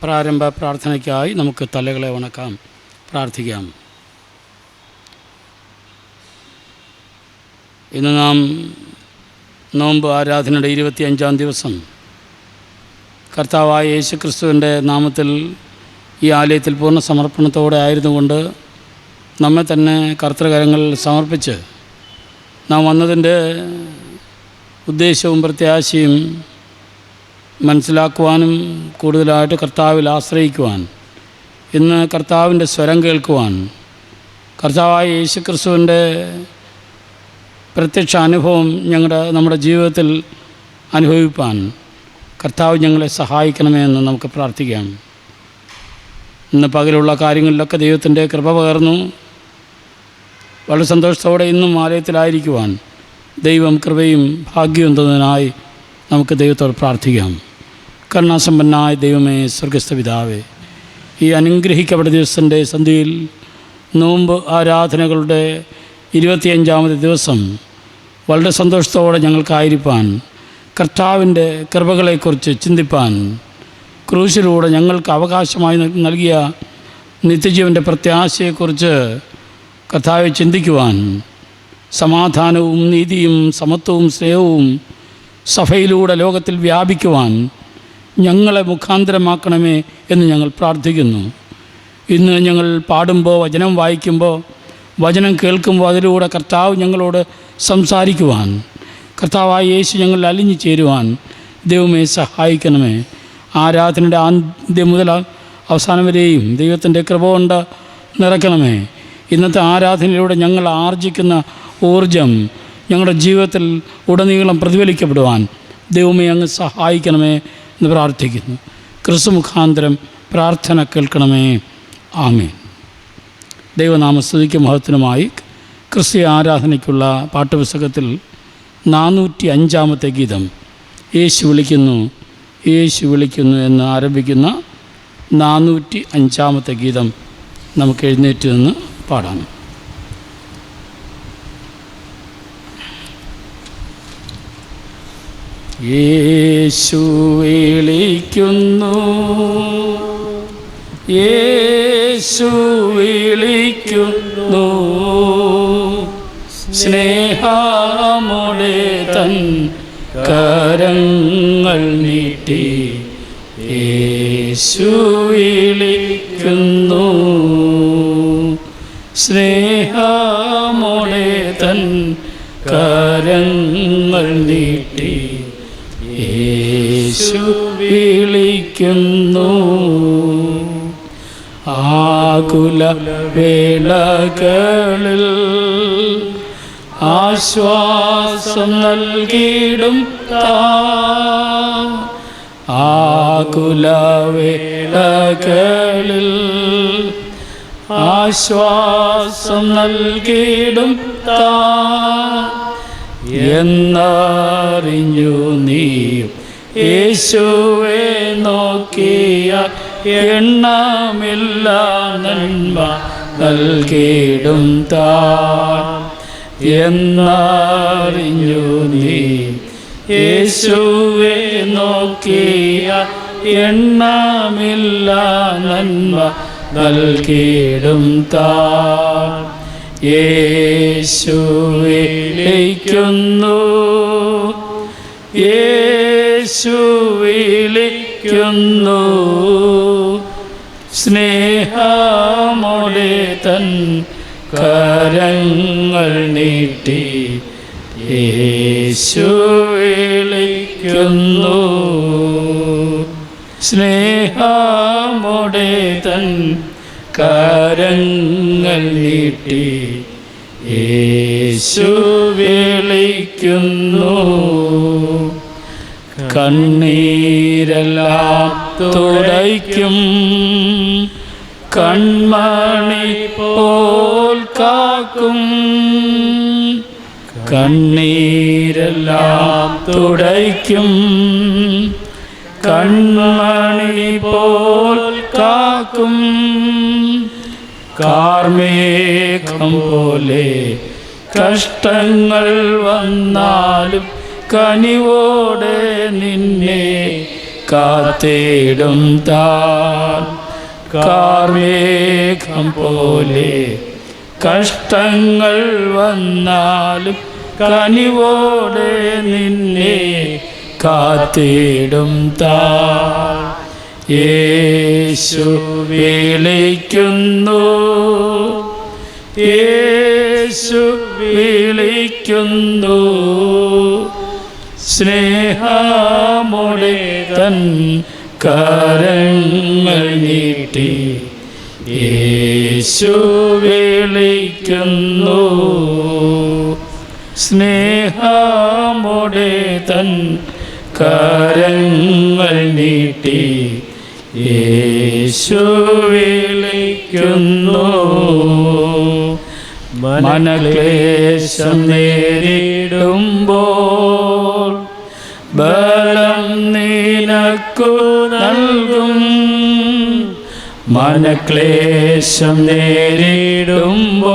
പ്രാരംഭ പ്രാർത്ഥനയ്ക്കായി നമുക്ക് തലകളെ വണക്കാം, പ്രാർത്ഥിക്കാം. ഇന്ന് നാം നോമ്പ് ആരാധനയുടെ 25-ാം ദിവസം കർത്താവായ യേശുക്രിസ്തുവിൻ്റെ നാമത്തിൽ ഈ ആലയത്തിൽ പൂർണ്ണ സമർപ്പണത്തോടെ ആയിരുന്നുകൊണ്ട് നമ്മെ തന്നെ കർത്തൃകരങ്ങളിൽ സമർപ്പിച്ച് നാം വന്നതിൻ്റെ ഉദ്ദേശവും പ്രത്യാശയും മനസ്സിലാക്കുവാനും കൂടുതലായിട്ട് കർത്താവിൽ ആശ്രയിക്കുവാൻ, ഇന്ന് കർത്താവിൻ്റെ സ്വരം കേൾക്കുവാൻ, കർത്താവായ യേശുക്രിസ്തുവിൻ്റെ പ്രത്യക്ഷ അനുഭവം നമ്മുടെ ജീവിതത്തിൽ അനുഭവിപ്പാൻ കർത്താവ് ഞങ്ങളെ സഹായിക്കണമേ എന്ന് നമുക്ക് പ്രാർത്ഥിക്കാം. ഇന്ന് പകലുള്ള കാര്യങ്ങളിലൊക്കെ ദൈവത്തിൻ്റെ കൃപ പകർന്നു വളരെ സന്തോഷത്തോടെ ഇന്നും ആലയത്തിലായിരിക്കുവാൻ ദൈവം കൃപയും ഭാഗ്യവും തന്നതിനായി നമുക്ക് ദൈവത്തോട് പ്രാർത്ഥിക്കാം. കരുണാസമ്പന്നനായ ദൈവമേ, സ്വർഗസ്ഥ പിതാവേ, ഈ അനുഗ്രഹിക്കപ്പെട്ട ദിവസത്തിൻ്റെ സന്ധ്യയിൽ നോമ്പ് ആരാധനകളുടെ 25-ാമത് ദിവസം വളരെ സന്തോഷത്തോടെ ഞങ്ങൾക്കായിരിക്കാൻ, കർത്താവിൻ്റെ കൃപകളെക്കുറിച്ച് ചിന്തിപ്പാൻ, ക്രൂശിലൂടെ ഞങ്ങൾക്ക് അവകാശമായി നൽകിയ നിത്യജീവൻ്റെ പ്രത്യാശയെക്കുറിച്ച് കർത്താവെ ചിന്തിക്കുവാൻ, സമാധാനവും നീതിയും സമത്വവും സ്നേഹവും സഭയിലൂടെ ലോകത്തിൽ വ്യാപിക്കുവാൻ ഞങ്ങളെ മുഖാന്തരമാക്കണമേ എന്ന് ഞങ്ങൾ പ്രാർത്ഥിക്കുന്നു. ഇന്ന് ഞങ്ങൾ പാടുമ്പോൾ, വചനം വായിക്കുമ്പോൾ, വചനം കേൾക്കുമ്പോൾ അതിലൂടെ കർത്താവ് ഞങ്ങളോട് സംസാരിക്കുവാൻ, കർത്താവായ യേശു ഞങ്ങളിൽ അലിഞ്ഞു ചേരുവാൻ ദൈവമേ സഹായിക്കണമേ. ആരാധനയുടെ ആദ്യം മുതൽ അവസാനം വരെയും ദൈവത്തിൻ്റെ കൃപ കൊണ്ട് നിറയ്ക്കണമേ. ഇന്നത്തെ ആരാധനയിലൂടെ ഞങ്ങൾ ആർജിക്കുന്ന ഊർജം ഞങ്ങളുടെ ജീവിതത്തിൽ ഉടനീളം പ്രതിഫലിക്കപ്പെടുവാൻ ദൈവമേ അങ്ങ് സഹായിക്കണമേ എന്ന് പ്രാർത്ഥിക്കുന്നു. ക്രിസ്തു മുഖാന്തരം പ്രാർത്ഥന കേൾക്കണമേ. ആമേൻ. ദൈവനാമസ്തുതിക്ക് മഹത്വനുമായി ക്രിസ്തീയ ആരാധനയ്ക്കുള്ള പാഠപുസ്തകത്തിൽ 405-ാമത്തെ ഗീതം യേശു വിളിക്കുന്നു യേശു വിളിക്കുന്നു എന്ന് ആരംഭിക്കുന്ന 405-ാമത്തെ ഗീതം നമുക്ക് എഴുന്നേറ്റ് നിന്ന് പാടാം. യേശു വിളിക്കുന്നു യേശു വിളിക്കുന്നു, സ്നേഹമോടെ തൻ കരങ്ങൾ നീട്ടി യേശു വിളിക്കുന്നു, സ്നേഹമോടെ തൻ കരങ്ങൾ നീട്ടി യേശു വിളിക്കുന്നു. ആകുല വേളകളിൽ ആശ്വാസം നൽകിയിടും ആകുല വേളകളിൽ ആശ്വാസം നൽകിയിടും എന്നറിഞ്ഞു നീ യേശുവെ നോക്കിയ എണ്ണമില്ല നന്മ നൽകിയിടും എന്നറിഞ്ഞു നീ യേശുവെ നോക്കിയ എണ്ണമില്ല നന്മ നൽകിയിടും യേശു വിളിക്കുന്നു യേശു വിളിക്കുന്നു, സ്നേഹമോടെ തൻ കരങ്ങൾ നീട്ടി യേശു വിളിക്കുന്നു, സ്നേഹമോടെ തൻ കരങ്ങൾ നീട്ടി യേശു വിളിക്കുന്നു. കണ്ണീരെല്ലാം തുടയ്ക്കും കൺമണി പോൽ കാക്കും, കണ്ണീരെല്ലാം തുടയ്ക്കും കൺമണി പോൽ കാക്കും, കാർമേഘം പോലെ കഷ്ടങ്ങൾ വന്നാലും കനിവോടെ നിന്നെ കാത്തിടും താൻ. കാർമേഘം പോലെ കഷ്ടങ്ങൾ വന്നാലും കനിവോടെ നിന്നെ കാത്തിടും താൻ. യേശു വിളിക്കുന്നു, യേശു വിളിക്കുന്നു, സ്നേഹമോടെ തൻ കരങ്ങൾ നീട്ടി യേശു വിളിക്കുന്നു, സ്നേഹമോടെ തൻ കരങ്ങൾ നീട്ടി യേശു വിളിക്കുന്നു. മനക്ലേശം നേരിടുമ്പോൾ ബലം നിനക്കു നൽകും. മനക്ലേശം നേരിടുമ്പോൾ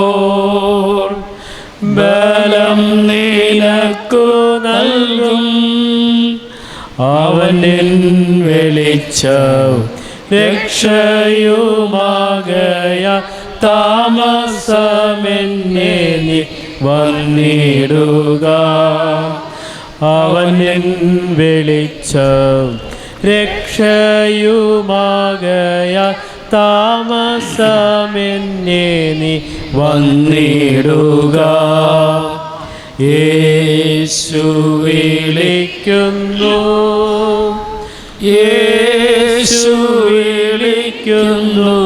ബലം നിനക്കു നൽകും. അവനിൻ വെളിച്ചവും രക്ഷയുമാകയ താമസമെന്നെ നീ വന്നിടുക. അവനിൻ വെളിച്ചം രക്ഷയുമാകയ താമസമെന്നെ നീ വന്നിടുക. യേശു വിളിക്കുന്നു, യേശു വിളിക്കുന്നു,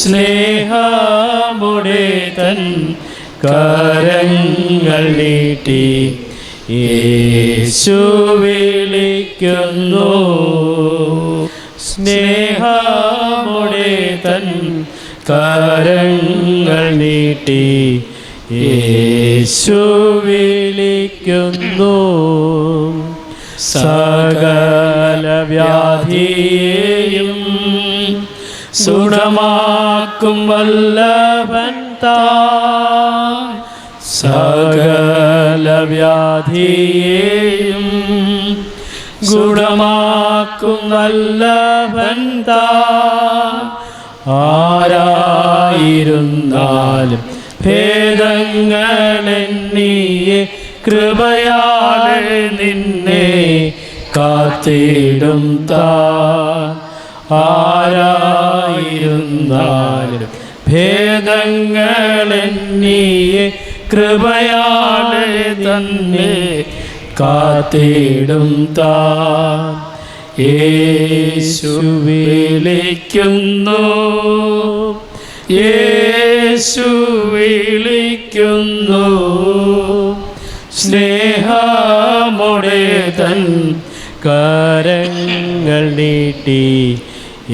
സ്നേഹമുടെ തൻ കരങ്ങൾ നീട്ടി യേശു വിളിക്കുന്നു, സ്നേഹമുടെ തൻ കരങ്ങൾ നീട്ടി യേശു വിളിക്കുന്നു. സകല വ്യാധിയെയും സുഖമാക്കും വല്ലഭൻ താൻ. സകല വ്യാധിയെയും ഗുണമാക്കും വല്ലഭൻ താൻ. ആരായിരുന്നാലും ഭേദങ്ങളെന്നിയെ കൃപയാലെ നിന്നെ കാത്തിടും താൻ. ആരായിരുന്നാലും ഭേദങ്ങളെന്നിയെ കൃപയാലെ തന്നെ കാത്തിടും താൻ. യേശു വിളിക്കുന്നു, യേശു വിളിക്കുന്നു, സ്നേഹമോടെ തൻ കരങ്ങൾ നീട്ടി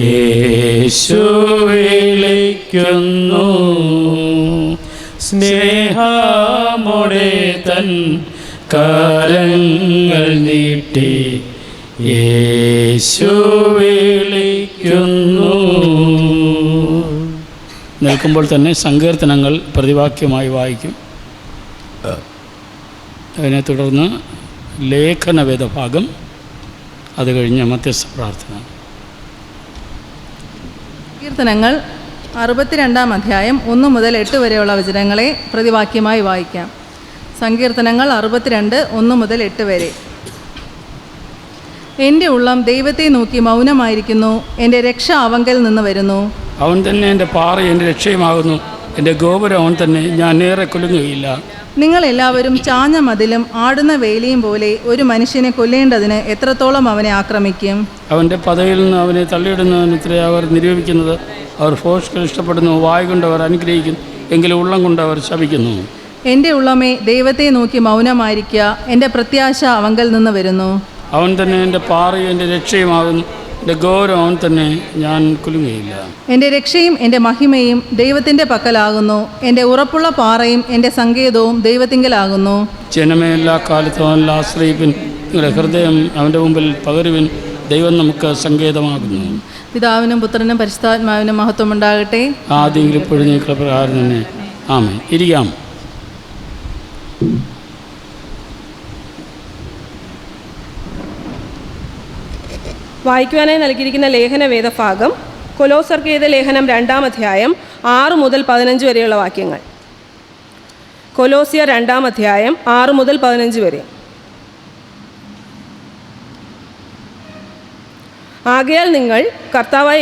യേശു വിളിക്കുന്നു, സ്നേഹമോടെ തൻ കരങ്ങൾ നീട്ടി യേശു വിളിക്കുന്നു. നിൽക്കുമ്പോൾ തന്നെ സങ്കീർത്തനങ്ങൾ പ്രതിവാക്യമായി വായിക്കും. അതിനെ തുടർന്ന് ലേഖന വേദഭാഗം, അത് കഴിഞ്ഞ് മധ്യസ്ഥ പ്രാർത്ഥന. കീർത്തനങ്ങൾ 62 അധ്യായം 1 മുതൽ 8 വരെയുള്ള വചനങ്ങളെ പ്രതിവാക്യമായി വായിക്കാം. സങ്കീർത്തനങ്ങൾ 62 1 മുതൽ 8 വരെ. എൻ്റെ ഉള്ളം ദൈവത്തെ നോക്കി മൗനമായിരിക്കുന്നു, എൻ്റെ രക്ഷ അവങ്കൽ നിന്ന് വരുന്നു. അവൻ തന്നെ എൻ്റെ പാറ, എൻ്റെ രക്ഷയുമാകുന്നു, എൻ്റെ ഗോപുരം അവൻ തന്നെ, ഞാൻ ഏറെ കുലുങ്ങുകയില്ല. നിങ്ങളെല്ലാവരും ചാഞ്ഞ മതിലും ആടുന്ന വേലിയും പോലെ ഒരു മനുഷ്യനെ കൊല്ലേണ്ടതിന് എത്രത്തോളം അവനെ ആക്രമിക്കും? അവൻ്റെ പദവിയിൽ നിന്ന് അവനെ തള്ളിയിടുന്നതിനെ അവർ നിരൂപിക്കുന്നത്. അവർ ഭോഷ്കൾ ഇഷ്ടപ്പെടുന്നു, വായ് കൊണ്ട് അവർ അനുഗ്രഹിക്കുന്നു, എങ്കിലും ഉള്ളം കൊണ്ട് അവർ ശപിക്കുന്നു. എൻ്റെ ഉള്ളമേ ദൈവത്തെ നോക്കി മൗനമായിരിക്കുക, എൻ്റെ പ്രത്യാശ അവങ്കൽ നിന്ന് വരുന്നു. അവൻ തന്നെ എൻ്റെ പാറയും എൻ്റെ രക്ഷയുമാകുന്നു, എൻ്റെ ഗൗരവം അവൻ തന്നെ, ഞാൻ കുലുങ്ങുകയില്ല. എൻ്റെ രക്ഷയും എൻ്റെ മഹിമയും ദൈവത്തിൻ്റെ പക്കലാകുന്നു, എൻ്റെ ഉറപ്പുള്ള പാറയും എൻ്റെ സങ്കേതവും ദൈവത്തിങ്കലാകുന്നു. ജനമേ, എല്ലാ കാലത്തും അവനിൽ ആശ്രയിപ്പിൻ, നിങ്ങളുടെ ഹൃദയം അവൻ്റെ മുമ്പിൽ പകരുവിൻ, ദൈവം നമുക്ക് സങ്കേതമാകുന്നു. പിതാവിനും പുത്രനും പരിശുദ്ധാത്മാവിനും മഹത്വം ഉണ്ടാകട്ടെ. ആദ്യം ഇപ്പോഴും പ്രകാരം തന്നെ ആമേൻ. ഇരിക്കാം. വായിക്കുവാനായി നൽകിയിരിക്കുന്ന ലേഖന വേദഭാഗം കൊലോസ്യർക്ക് എഴുതിയ ലേഖനം 2-ാം അധ്യായം 6 മുതൽ 15 വരെയുള്ള വാക്യങ്ങൾ. കൊലോസ്യർ 2-ാം അധ്യായം 6 മുതൽ 15 വരെ. ആകയാൽ നിങ്ങൾ കർത്താവായ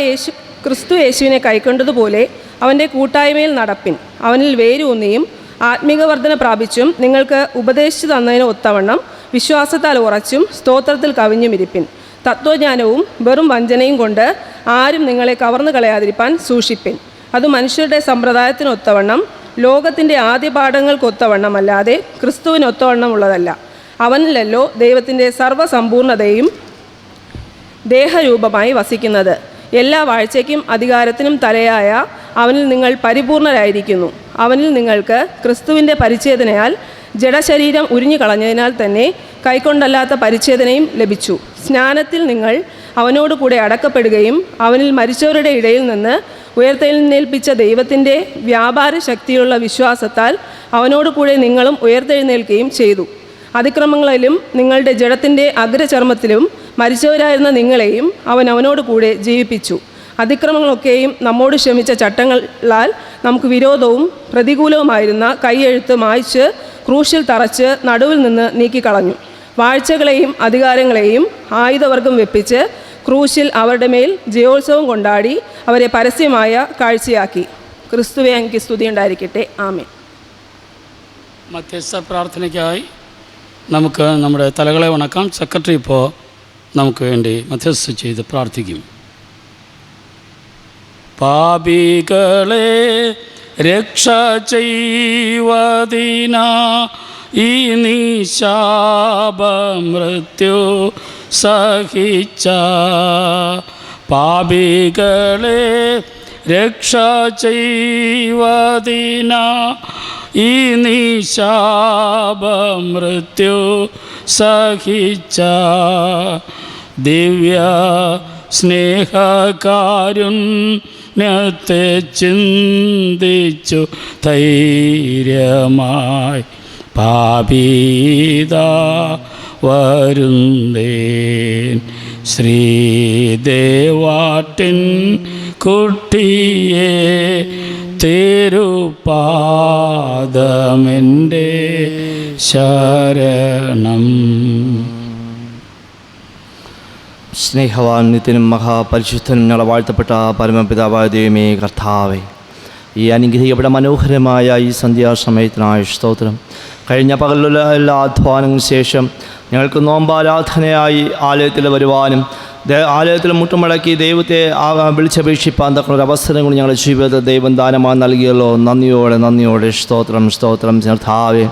ക്രിസ്തു യേശുവിനെ കൈക്കൊണ്ടതുപോലെ അവൻ്റെ കൂട്ടായ്മയിൽ നടപ്പിൻ. അവനിൽ വേരൂന്നിയും ആത്മീക വർധന പ്രാപിച്ചും നിങ്ങൾക്ക് ഉപദേശിച്ചു തന്നതിന് ഒത്തവണ്ണം വിശ്വാസത്താൽ ഉറച്ചും സ്തോത്രത്തിൽ കവിഞ്ഞുമിരിപ്പിൻ. തത്വജ്ഞാനവും വെറും വഞ്ചനയും കൊണ്ട് ആരും നിങ്ങളെ കവർന്നു കളയാതിരിപ്പാൻ സൂക്ഷിപ്പിൻ. അത് മനുഷ്യരുടെ സമ്പ്രദായത്തിനൊത്തവണ്ണം ലോകത്തിൻ്റെ ആദ്യ പാഠങ്ങൾക്കൊത്തവണ്ണമല്ലാതെ ക്രിസ്തുവിനൊത്തവണ്ണമുള്ളതല്ല. അവനിലല്ലോ ദൈവത്തിൻ്റെ സർവ്വസമ്പൂർണതയും ദേഹരൂപമായി വസിക്കുന്നത്. എല്ലാ വാഴ്ചയ്ക്കും അധികാരത്തിനും തലയായ അവനിൽ നിങ്ങൾ പരിപൂർണരായിരിക്കുന്നു. അവനിൽ നിങ്ങൾക്ക് ക്രിസ്തുവിൻ്റെ പരിച്ഛേദനയാൽ ജഡശരീരം ഉരിഞ്ഞു കളഞ്ഞതിനാൽ തന്നെ കൈക്കൊണ്ടല്ലാത്ത പരിച്ഛേദനയും ലഭിച്ചു. സ്നാനത്തിൽ നിങ്ങൾ അവനോട് കൂടെ അടക്കപ്പെടുകയും അവനിൽ മരിച്ചവരുടെ ഇടയിൽ നിന്ന് ഉയർത്തെഴുന്നേൽപ്പിച്ച ദൈവത്തിൻ്റെ വ്യാപാര ശക്തിയുള്ള വിശ്വാസത്താൽ അവനോട് കൂടെ നിങ്ങളും ഉയർത്തെഴുന്നേൽക്കുകയും ചെയ്തു. അതിക്രമങ്ങളിലും നിങ്ങളുടെ ജഡത്തിൻ്റെ അഗ്രചർമ്മത്തിലും മരിച്ചവരായിരുന്ന നിങ്ങളെയും അവനോട് കൂടെ ജീവിപ്പിച്ചു. അതിക്രമങ്ങളൊക്കെയും നമ്മോട് ക്ഷമിച്ച ചട്ടങ്ങളാൽ നമുക്ക് വിരോധവും പ്രതികൂലവുമായിരുന്ന കൈയെഴുത്ത് മായ്ച്ച് ക്രൂശിൽ തറച്ച് നടുവിൽ നിന്ന് നീക്കിക്കളഞ്ഞു. വാഴ്ചകളെയും അധികാരങ്ങളെയും ആയുധവർഗം വെപ്പിച്ച് ക്രൂശിൽ അവരുടെ മേൽ ജയോത്സവം കൊണ്ടാടി അവരെ പരസ്യമായ കാഴ്ചയാക്കി. ക്രിസ്തുവേ അങ്ങയ്ക്ക് സ്തുതിയുണ്ടായിരിക്കട്ടെ. ആമേൻ. മധ്യസ്ഥ പ്രാർത്ഥനയ്ക്കായി നമുക്ക് നമ്മുടെ തലകളെ വണക്കാം. സെക്രട്ടറി ഇപ്പോൾ നമുക്ക് വേണ്ടി മധ്യസ്ഥ ചെയ്ത് പ്രാർത്ഥിക്കും. പാപികളെ രക്ഷ ചെയ്വതിന ഈ നിശാപമൃത്യു സഹിച്ച പാപികളെ രക്ഷ ചെയ്വതിന ഈ നിശാപമൃത്യു സഹിച്ച ദിവ്യ സ്നേഹകാരുണ്യത്തെ ചിന്തിച്ചു ധൈര്യമായി പാപീത വരുന്നേൻ ശ്രീദേവാട്ടിൻ കുട്ടിയെ തിരുപാദമെൻ്റെ ശരണം. സ്നേഹവാൻ നിത്യനും മഹാപരിശുദ്ധനും ഞങ്ങളെ വാഴ്ത്തപ്പെട്ട പരമപിതാവായ ദൈവമേ കർത്താവേ, ഈ അനുഗ്രഹിക്കപ്പെട്ട മനോഹരമായ ഈ സന്ധ്യാസമയത്തിനായ സ്തോത്രം. കഴിഞ്ഞ പകലുള്ള എല്ലാ അധ്വാനങ്ങൾക്ക് ശേഷം ഞങ്ങൾക്ക് നോമ്പാരാധനയായി ആലയത്തിൽ വരുവാനും ആലയത്തിൽ മുട്ടുമടക്കി ദൈവത്തെ വിളിച്ചപേക്ഷിപ്പാൻ തക്ക അവസരം കൊണ്ട് ഞങ്ങളുടെ ജീവിതത്തെ ദൈവം ദാനമായി നൽകിയല്ലോ. നന്ദിയോടെ സ്തോത്രം കർത്താവേ.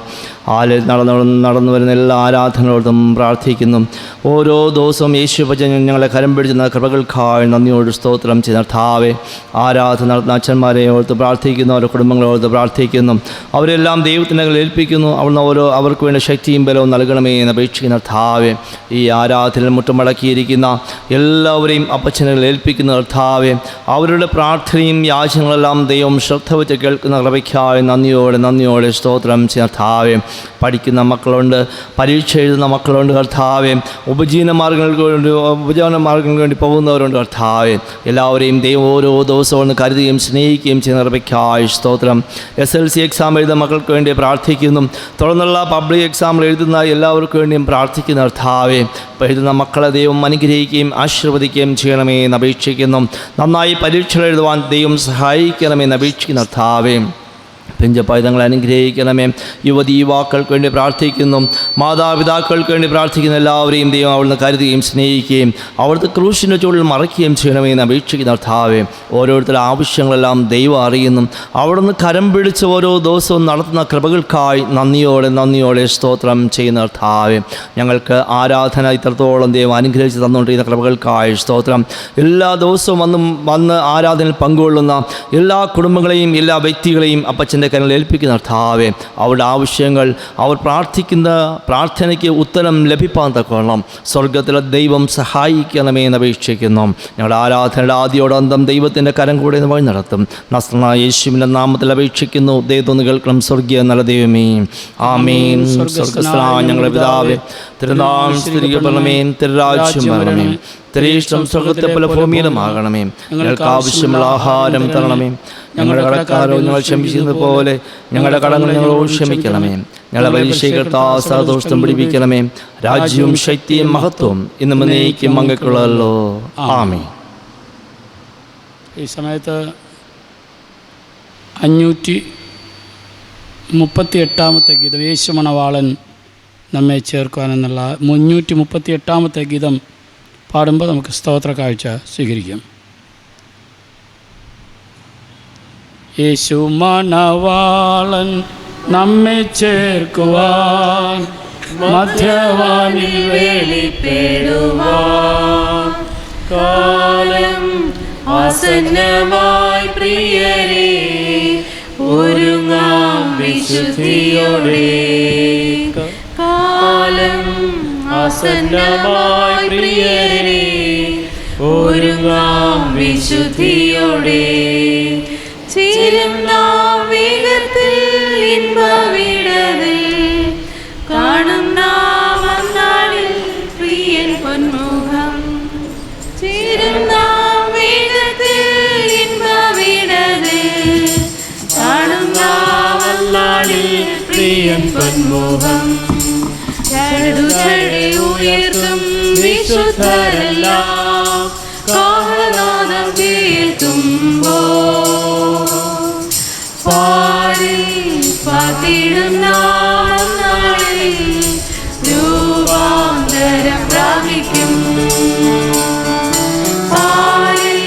ആലയത്തിൽ നടന്നു വരുന്ന എല്ലാ ആരാധനകളോടും പ്രാർത്ഥിക്കുന്നു. ഓരോ ദിവസവും യേശുവചനം ഞങ്ങളെ കരം പിടിച്ചുന്ന കൃപകൾക്കായി നന്ദിയോട് സ്തോത്രം ചെയ്യുന്ന കർത്താവേ. ആരാധന നടത്തുന്ന അച്ഛന്മാരെ ഓർത്ത് പ്രാർത്ഥിക്കുന്നു, അവരുടെ കുടുംബങ്ങളോർത്ത് പ്രാർത്ഥിക്കുന്നു. അവരെല്ലാം ദൈവത്തിൻ്റെ ഏൽപ്പിക്കുന്നു. അവിടുന്ന് അവർക്ക് വേണ്ട ശക്തിയും ബലവും നൽകണമേ എന്ന് അപേക്ഷിക്കുന്ന കർത്താവേ. ഈ ആരാധനയിൽ മുട്ടുമടക്കിയിരിക്കുന്ന എല്ലാവരെയും അപ്പച്ചനുകൾ ഏൽപ്പിക്കുന്ന കർത്താവേ, അവരുടെ പ്രാർത്ഥനയും യാചനകളെല്ലാം ദൈവം ശ്രദ്ധ വെച്ച് കേൾക്കുന്ന കൃപയ്ക്കായി നന്ദിയോടെ സ്തോത്രം ചെയ്യുന്ന കർത്താവേ. പഠിക്കുന്ന മക്കളുണ്ട്, പരീക്ഷ എഴുതുന്ന മക്കളുണ്ട് കർത്താവേ. ഉപജീവന മാർഗങ്ങൾക്ക് വേണ്ടി പോകുന്നവരുണ്ട് കർത്താവേ. എല്ലാവരെയും ദൈവം ഓരോ ദിവസവും ഒന്ന് കരുതുകയും സ്നേഹിക്കുകയും ചെയ്യുന്ന കൃപയ്ക്കായി സ്തോത്രം. SLC എക്സാം എഴുതുന്ന മക്കൾക്ക് വേണ്ടി പ്രാർത്ഥിക്കുന്നു. തുടർന്നുള്ള പബ്ലിക് എക്സാം എഴുതുന്ന എല്ലാവർക്കും വേണ്ടിയും പ്രാർത്ഥിക്കുന്ന കർത്താവേ. എഴുതുന്ന മക്കളെ ദൈവം അനുഗ്രഹിക്കുകയും ആശീർവദിക്കുകയും ചെയ്യണമേ എന്ന് അപേക്ഷിക്കുന്നു. നന്നായി പരീക്ഷകൾ എഴുതുവാൻ ദൈവം സഹായിക്കണമെന്ന് അപേക്ഷിക്കുന്ന കർത്താവേ. പിഞ്ചപ്പൈതങ്ങളെ അനുഗ്രഹിക്കണമേ. യുവാക്കൾക്ക് വേണ്ടി പ്രാർത്ഥിക്കുന്നു. മാതാപിതാക്കൾക്ക് വേണ്ടി പ്രാർത്ഥിക്കുന്ന എല്ലാവരെയും ദൈവം അവിടുന്ന് കരുതുകയും സ്നേഹിക്കുകയും അവിടുത്തെ ക്രൂശിൻ്റെ ചുവടിൽ മറയ്ക്കുകയും ചെയ്യണമേ എന്ന് അപേക്ഷിക്കുന്ന കർത്താവേ. ഓരോരുത്തരുടെ ആവശ്യങ്ങളെല്ലാം ദൈവം അറിയുന്നു. അവിടുന്ന് കരം പിടിച്ച് ഓരോ ദിവസവും നടത്തുന്ന കൃപകൾക്കായി നന്ദിയോടെ സ്തോത്രം ചെയ്യുന്ന കർത്താവേ. ഞങ്ങൾക്ക് ആരാധന ഇത്രത്തോളം ദൈവം അനുഗ്രഹിച്ച് തന്നുകൊണ്ടിരിക്കുന്ന കൃപകൾക്കായി സ്തോത്രം. എല്ലാ ദിവസവും വന്ന് ആരാധനയിൽ പങ്കുകൊള്ളുന്ന എല്ലാ കുടുംബങ്ങളെയും എല്ലാ വ്യക്തികളെയും അപ്പച്ച അച്ഛൻ്റെ കരങ്ങളിൽ ഏൽപ്പിക്കുന്ന കർത്താവേ, അവരുടെ ആവശ്യങ്ങൾ, അവർ പ്രാർത്ഥിക്കുന്ന പ്രാർത്ഥനയ്ക്ക് ഉത്തരം ലഭിപ്പാൻ തക്കവണ്ണം സ്വർഗത്തിലെ ദൈവം സഹായിക്കണമേ എന്ന് അപേക്ഷിക്കുന്നു. ഞങ്ങളുടെ ആരാധനയുടെ ആദ്യോടന്തം ദൈവത്തിൻ്റെ കരം കൂടെ വഴി നടത്തും. നസ്രനായ യേശുവിൻ്റെ നാമത്തിൽ അപേക്ഷിക്കുന്നു. ദൈവം കേൾക്കണം. സ്വർഗീയ നല്ല ദൈവമേ, ആമേൻ. സ്വർഗസ്ഥനായ ഞങ്ങളുടെ പിതാവേ, തിരുനാമം സ്തുതിക്കപ്പെടണമേ, തിരുരാജ്യം വരണമേ, തിരുയിഷ്ടം സ്വർഗത്തെ പോലെ ഭൂമിയിലുമാകണമേ. ഞങ്ങൾക്ക് ആവശ്യമുള്ള ആഹാരം തരണമേ. ഞങ്ങളുടെ കടക്കാരോ ഞങ്ങൾ ക്ഷമിക്കുന്നത് പോലെ ഞങ്ങളുടെ കടങ്ങൾ ഞങ്ങളോട് ക്ഷമിക്കണമേ. ഞങ്ങളെ പരീക്ഷകർത്താ സദോഷം പിടിപ്പിക്കണമേ. രാജ്യവും ശക്തിയും മഹത്വവും ഇന്നും എന്നേക്കും അങ്ങേക്കുള്ളതല്ലോ. ആമേൻ. ഈ സമയത്ത് 538 ഗീതം യേശു മണവാളൻ നമ്മെ ചേർക്കുവാനെന്നുള്ള 538 ഗീതം പാടുമ്പോൾ നമുക്ക് സ്തോത്ര കാഴ്ച സ്വീകരിക്കാം. യേശു മണവാളൻ നമ്മെ ചേർക്കുവാൻ മധ്യവാനിൽ വെളിപ്പെടുവാൻ കാലം ആസന്നമായി പ്രിയരേ, ഒരുങ്ങാം വിശുദ്ധിയോടെ. കാലം ആസന്നമായി പ്രിയരേ, ഒരുങ്ങാം വിശുദ്ധിയോടെ. ചേരുന്ന വേഗത്തിൽ ഇൻപവിടതിൽ കാണുന്ന വന്നാളിൽ പ്രിയൻ പൊന്മുഖം. ചേരുന്ന വേഗത്തിൽ ഇൻപവിടതിൽ കാണുന്ന വന്നാളിൽ പ്രിയൻ പൊന്മുഖം. ചടുചടെ ഉയർത്തും വിശുദ്ധരെല്ലാം കാഹളനാദം കേൾക്കുമ്പോ പാടി പാത്തിടുന്ന നാളിൽ രൂപാന്തരം പ്രാപിക്കും. പാടി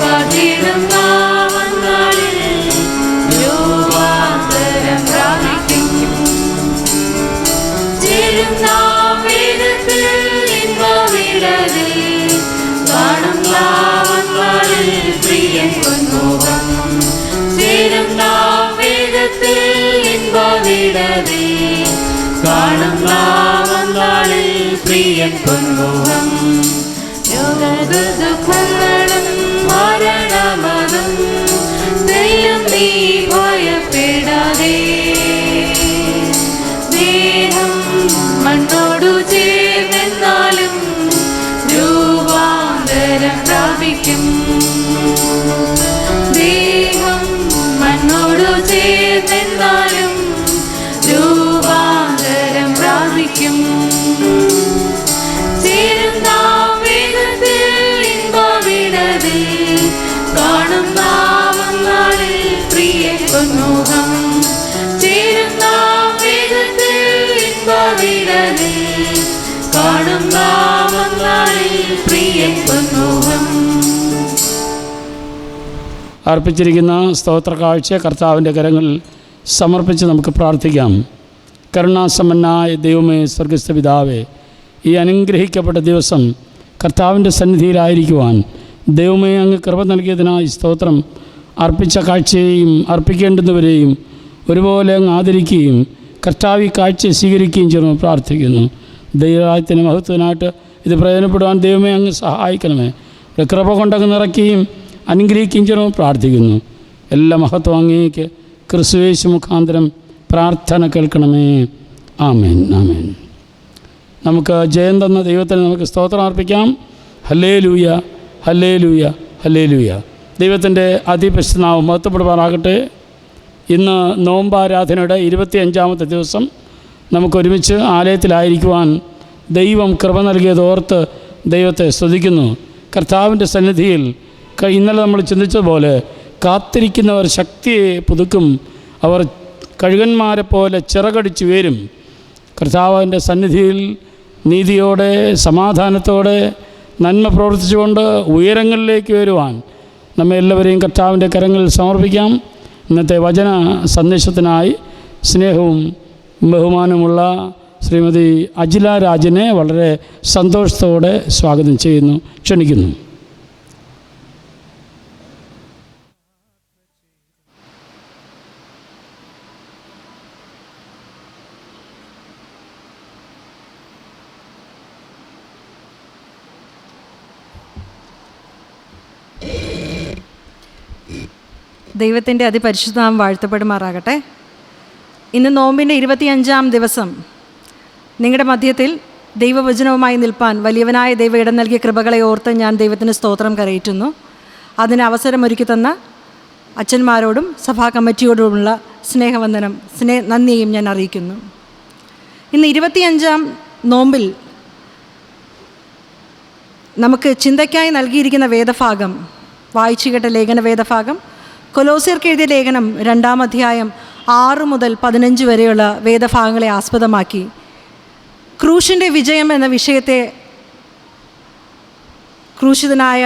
പാത്തിടുന്ന നാളിൽ രൂപാന്തരം പ്രാപിക്കും. ചേരുന്ന വേദത്തിൽ ഇൻപവിടതിൽ കാണുന്ന വന്നാളിൽ പ്രിയൻ പൊന്മുഖം. ചേരുന്ന വേദത്തിൽ ഇൻപവിടതിൽ കാണുന്ന വന്നാളിൽ പ്രിയൻ പൊന്മുഖം. യോഗദുഃഖങ്ങളും മരണമതും ദൈവം നീ ഭയപ്പെടാതെ. ദേഹം മണ്ണോടു ചേർന്നെന്നാലും രൂപാന്തരം പ്രാപിക്കും. ദേഹം മണ്ണോടു ചേർന്നെന്നാലും രൂപാന്തരം പ്രാപിക്കും. ചേരുന്ന വേഗത്തിൽ ഇൻപവിടതിൽ കാണുന്ന വന്നാളിൽ പ്രിയൻ പൊന്മുഖം. ചേരുന്ന വേഗത്തിൽ ഇൻപവിടതിൽ കാണുന്ന വന്നാളിൽ പ്രിയൻ പൊന്മുഖം. അർപ്പിച്ചിരിക്കുന്ന സ്തോത്ര കാഴ്ച കർത്താവിൻ്റെ കരങ്ങളിൽ സമർപ്പിച്ച് നമുക്ക് പ്രാർത്ഥിക്കാം. കരുണാസമ്പന്നനായ ദൈവമേ, സ്വർഗസ്ഥ പിതാവേ, ഈ അനുഗ്രഹിക്കപ്പെട്ട ദിവസം കർത്താവിൻ്റെ സന്നിധിയിലായിരിക്കുവാൻ ദൈവമേ അങ്ങ് കൃപ നൽകിയതിനായി സ്തോത്രം. അർപ്പിച്ച കാഴ്ചയെയും അർപ്പിക്കേണ്ടുന്നവരെയും ഒരുപോലെ അങ്ങ് ആദരിക്കുകയും കർത്താവ് ഈ കാഴ്ച സ്വീകരിക്കുകയും ചെയ്യുന്നു പ്രാർത്ഥിക്കുന്നു. ദൈവത്തിന് മഹത്വത്തിനായിട്ട് ഇത് പ്രയോജനപ്പെടുവാൻ ദൈവമേ അങ്ങ് സഹായിക്കണമേ. കൃപ കൊണ്ടങ്ങ് നിറയ്ക്കുകയും അനുഗ്രഹിക്കുകയും ചെയ്യുന്നു പ്രാർത്ഥിക്കുന്നു. എല്ലാ മഹത്വം അങ്ങേക്ക് ക്രിസ്തുയേശു മുഖാന്തരം പ്രാർത്ഥന കേൾക്കണമേ. ആമേൻ, ആമേൻ. നമുക്ക് ജയം തന്ന ദൈവത്തിന് നമുക്ക് സ്തോത്രം അർപ്പിക്കാം. Hallelujah, hallelujah, hallelujah. ദൈവത്തിൻ്റെ അതിപരിശുദ്ധനാമം മഹത്വപ്പെടുവാനാകട്ടെ. ഇന്ന് നോമ്പാരാധനയുടെ 25ാമത്തെ ദിവസം നമുക്കൊരുമിച്ച് ആലയത്തിലായിരിക്കുവാൻ ദൈവം കൃപ നൽകിയതോർത്ത് ദൈവത്തെ സ്തുതിക്കുന്നു. കർത്താവിൻ്റെ സന്നിധിയിൽ ഇന്നലെ നമ്മൾ ചിന്തിച്ചതുപോലെ കാത്തിരിക്കുന്നവർ ശക്തിയെ പുതുക്കും, അവർ കഴുകന്മാരെ പോലെ ചിറകടിച്ചു വരും. കർത്താവിൻ്റെ സന്നിധിയിൽ നീതിയോടെ സമാധാനത്തോടെ നന്മ പ്രവർത്തിച്ചുകൊണ്ട് ഉയരങ്ങളിലേക്ക് വരുവാൻ നമ്മെ എല്ലാവരെയും കർത്താവിൻ്റെ കരങ്ങളിൽ സമർപ്പിക്കാം. ഇന്നത്തെ വചന സന്ദേശത്തിനായി സ്നേഹവും ബഹുമാനമുള്ള ശ്രീമതി അജില രാജിനെ വളരെ സന്തോഷത്തോടെ സ്വാഗതം ചെയ്യുന്നു, ക്ഷണിക്കുന്നു. ദൈവത്തിൻ്റെ അതിപരിശുദ്ധനാമം വാഴ്ത്തപ്പെടുമാറാകട്ടെ. ഇന്ന് നോമ്പിൻ്റെ 25-ാം ദിവസം നിങ്ങളുടെ മധ്യത്തിൽ ദൈവവചനവുമായി നിൽപ്പാൻ വലിയവനായ ദൈവം ഇടം നൽകിയ കൃപകളെ ഓർത്ത് ഞാൻ ദൈവത്തിന് സ്തോത്രം കരയറ്റുന്നു. അതിന് അവസരമൊരുക്കി തന്ന അച്ഛന്മാരോടും സഭാ കമ്മിറ്റിയോടുമുള്ള സ്നേഹവന്ദനം നന്ദിയും ഞാൻ അറിയിക്കുന്നു. ഇന്ന് 25-ാം നോമ്പിൽ നമുക്ക് ചിന്തയ്ക്കായി നൽകിയിരിക്കുന്ന വേദഭാഗം, വായിച്ചു കേട്ട ലേഖന വേദഭാഗം കൊലോസ്യർക്ക് എഴുതിയ ലേഖനം 2-ാം അധ്യായം 6 മുതൽ 15 വരെയുള്ള വേദഭാഗങ്ങളെ ആസ്പദമാക്കി ക്രൂശിൻ്റെ വിജയം എന്ന വിഷയത്തെ ക്രൂശിതനായ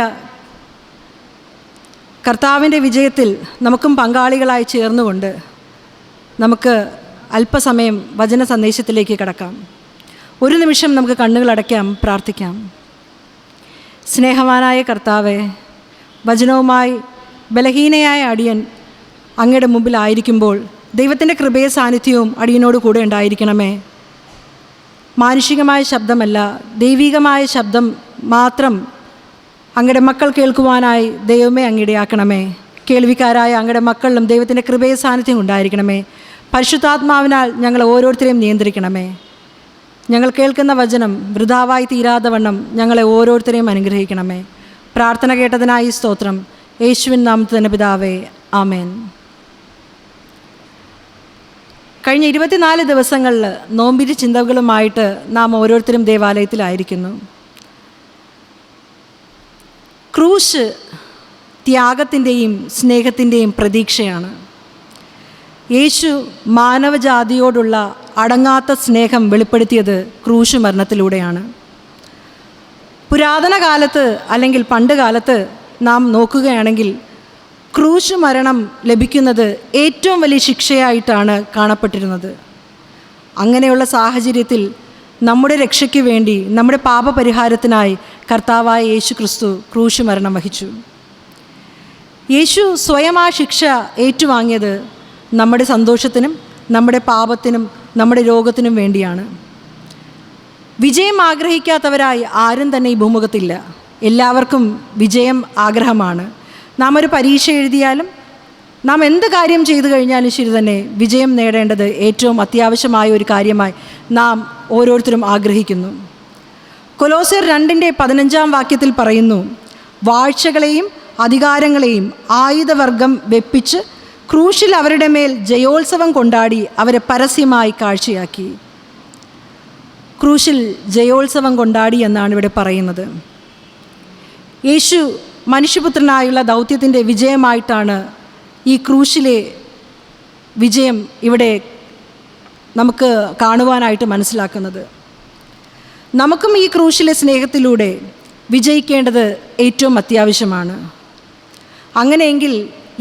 കർത്താവിൻ്റെ വിജയത്തിൽ നമുക്കും പങ്കാളികളായി ചേർന്നുകൊണ്ട് നമുക്ക് അല്പസമയം വചന സന്ദേശത്തിലേക്ക് കടക്കാം. ഒരു നിമിഷം നമുക്ക് കണ്ണുകളടയ്ക്കാം, പ്രാർത്ഥിക്കാം. സ്നേഹവാനായ കർത്താവേ, വചനവുമായി ബലഹീനയായ അടിയൻ അങ്ങയുടെ മുമ്പിലായിരിക്കുമ്പോൾ ദൈവത്തിൻ്റെ കൃപയെ സാന്നിധ്യവും അടിയനോട് കൂടെ ഉണ്ടായിരിക്കണമേ. മാനുഷികമായ ശബ്ദമല്ല, ദൈവികമായ ശബ്ദം മാത്രം അങ്ങയുടെ മക്കൾ കേൾക്കുവാനായി ദൈവമേ അങ്ങിടയാക്കണമേ. കേൾവിക്കാരായ അങ്ങയുടെ മക്കളിലും ദൈവത്തിൻ്റെ കൃപയെ സാന്നിധ്യം ഉണ്ടായിരിക്കണമേ. പരിശുദ്ധാത്മാവിനാൽ ഞങ്ങൾ ഓരോരുത്തരെയും നിയന്ത്രിക്കണമേ. ഞങ്ങൾ കേൾക്കുന്ന വചനം വൃഥാവായി തീരാതെ വണ്ണം ഞങ്ങളെ ഓരോരുത്തരെയും അനുഗ്രഹിക്കണമേ. പ്രാർത്ഥന കേട്ടതിനായി സ്തോത്രം. യേശുവിൻ നാമത്തിൽ തന്നെ പിതാവേ, ആമേൻ. കഴിഞ്ഞ 24 ദിവസങ്ങളിൽ നോമ്പിൻ്റെ ചിന്തകളുമായിട്ട് നാം ഓരോരുത്തരും ദേവാലയത്തിലായിരിക്കുന്നു. ക്രൂശ് ത്യാഗത്തിൻ്റെയും സ്നേഹത്തിൻ്റെയും പ്രതീക്ഷയാണ്. യേശു മാനവജാതിയോടുള്ള അടങ്ങാത്ത സ്നേഹം വെളിപ്പെടുത്തിയത് ക്രൂശ് മരണത്തിലൂടെയാണ്. പുരാതന കാലത്ത് അല്ലെങ്കിൽ പണ്ട് കാലത്ത് നാം നോക്കുകയാണെങ്കിൽ ക്രൂശ് മരണം ലഭിക്കുന്നത് ഏറ്റവും വലിയ ശിക്ഷയായിട്ടാണ് കാണപ്പെട്ടിരുന്നത്. അങ്ങനെയുള്ള സാഹചര്യത്തിൽ നമ്മുടെ രക്ഷയ്ക്ക് വേണ്ടി, നമ്മുടെ പാപപരിഹാരത്തിനായി കർത്താവായ യേശു ക്രിസ്തു ക്രൂശ് മരണം വഹിച്ചു. യേശു സ്വയം ആ ശിക്ഷ ഏറ്റുവാങ്ങിയത് നമ്മുടെ സന്തോഷത്തിനും നമ്മുടെ പാപത്തിനും നമ്മുടെ രോഗത്തിനും വേണ്ടിയാണ്. വിജയം ആഗ്രഹിക്കാത്തവരായി ആരും തന്നെ ഈ ഭൂമുഖത്തില്ല. എല്ലാവർക്കും വിജയം ആഗ്രഹമാണ്. നാം ഒരു പരീക്ഷ എഴുതിയാലും നാം എന്ത് കാര്യം ചെയ്തു കഴിഞ്ഞാലും ശരി തന്നെ വിജയം നേടേണ്ടത് ഏറ്റവും അത്യാവശ്യമായ ഒരു കാര്യമായി നാം ഓരോരുത്തരും ആഗ്രഹിക്കുന്നു. കൊലോസ്യർ 2:15 വാക്യത്തിൽ പറയുന്നു, വാഴ്ചകളെയും അധികാരങ്ങളെയും ആയുധവർഗം വെപ്പിച്ച് ക്രൂശിൽ അവരുടെ മേൽ ജയോത്സവം കൊണ്ടാടി അവരെ പരസ്യമായി കാഴ്ചയാക്കി. ക്രൂശിൽ ജയോത്സവം കൊണ്ടാടി എന്നാണ് ഇവിടെ പറയുന്നത്. യേശു മനുഷ്യപുത്രനായുള്ള ദൗത്യത്തിൻ്റെ വിജയമായിട്ടാണ് ഈ ക്രൂശിലെ വിജയം ഇവിടെ നമുക്ക് കാണുവാനായിട്ട് മനസ്സിലാക്കുന്നത്. നമുക്കും ഈ ക്രൂശിലെ സ്നേഹത്തിലൂടെ വിജയിക്കേണ്ടത് ഏറ്റവും അത്യാവശ്യമാണ്. അങ്ങനെയെങ്കിൽ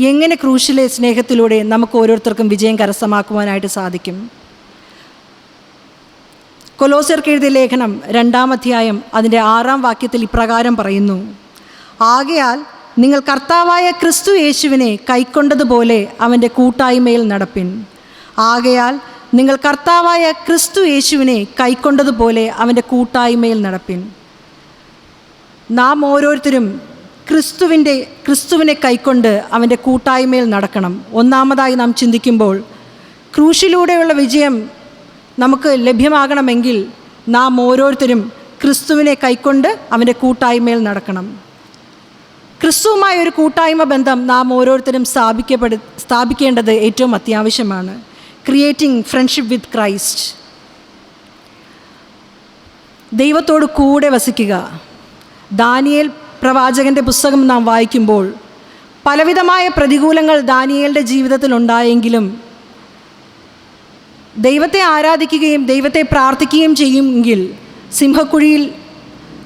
എങ്ങനെ ക്രൂശിലെ സ്നേഹത്തിലൂടെ നമുക്ക് ഓരോരുത്തർക്കും വിജയം കരസ്ഥമാക്കുവാനായിട്ട് സാധിക്കും? കൊലോസ്യർക്ക് എഴുതിയ ലേഖനം 2-ാം അധ്യായം അതിൻ്റെ 6-ാം വാക്യത്തിൽ ഇപ്രകാരം പറയുന്നു, ആകയാൽ നിങ്ങൾ കർത്താവായ ക്രിസ്തു യേശുവിനെ കൈക്കൊണ്ടതുപോലെ അവൻ്റെ കൂട്ടായ്മയിൽ നടപ്പിൻ. ആകയാൽ നിങ്ങൾ കർത്താവായ ക്രിസ്തു യേശുവിനെ കൈക്കൊണ്ടതുപോലെ അവൻ്റെ കൂട്ടായ്മയിൽ നടപ്പിൻ. നാം ഓരോരുത്തരും ക്രിസ്തുവിനെ കൈക്കൊണ്ട് അവൻ്റെ കൂട്ടായ്മയിൽ നടക്കണം. ഒന്നാമതായി നാം ചിന്തിക്കുമ്പോൾ ക്രൂശിലൂടെയുള്ള വിജയം നമുക്ക് ലഭ്യമാകണമെങ്കിൽ നാം ഓരോരുത്തരും ക്രിസ്തുവിനെ കൈക്കൊണ്ട് അവൻ്റെ കൂട്ടായ്മയിൽ നടക്കണം. ക്രിസ്തുവുമായ ഒരു കൂട്ടായ്മ ബന്ധം നാം ഓരോരുത്തരും സ്ഥാപിക്കേണ്ടത് ഏറ്റവും അത്യാവശ്യമാണ്. ക്രിയേറ്റിംഗ് ഫ്രണ്ട്ഷിപ്പ് വിത്ത് ക്രൈസ്റ്റ്. ദൈവത്തോട് കൂടെ വസിക്കുക. ദാനിയേൽ പ്രവാചകൻ്റെ പുസ്തകം നാം വായിക്കുമ്പോൾ പലവിധമായ പ്രതികൂലങ്ങൾ ദാനിയേലിൻ്റെ ജീവിതത്തിൽ ഉണ്ടായെങ്കിലും ദൈവത്തെ ആരാധിക്കുകയും ദൈവത്തെ പ്രാർത്ഥിക്കുകയും ചെയ്യുമെങ്കിൽ സിംഹക്കുഴിയിൽ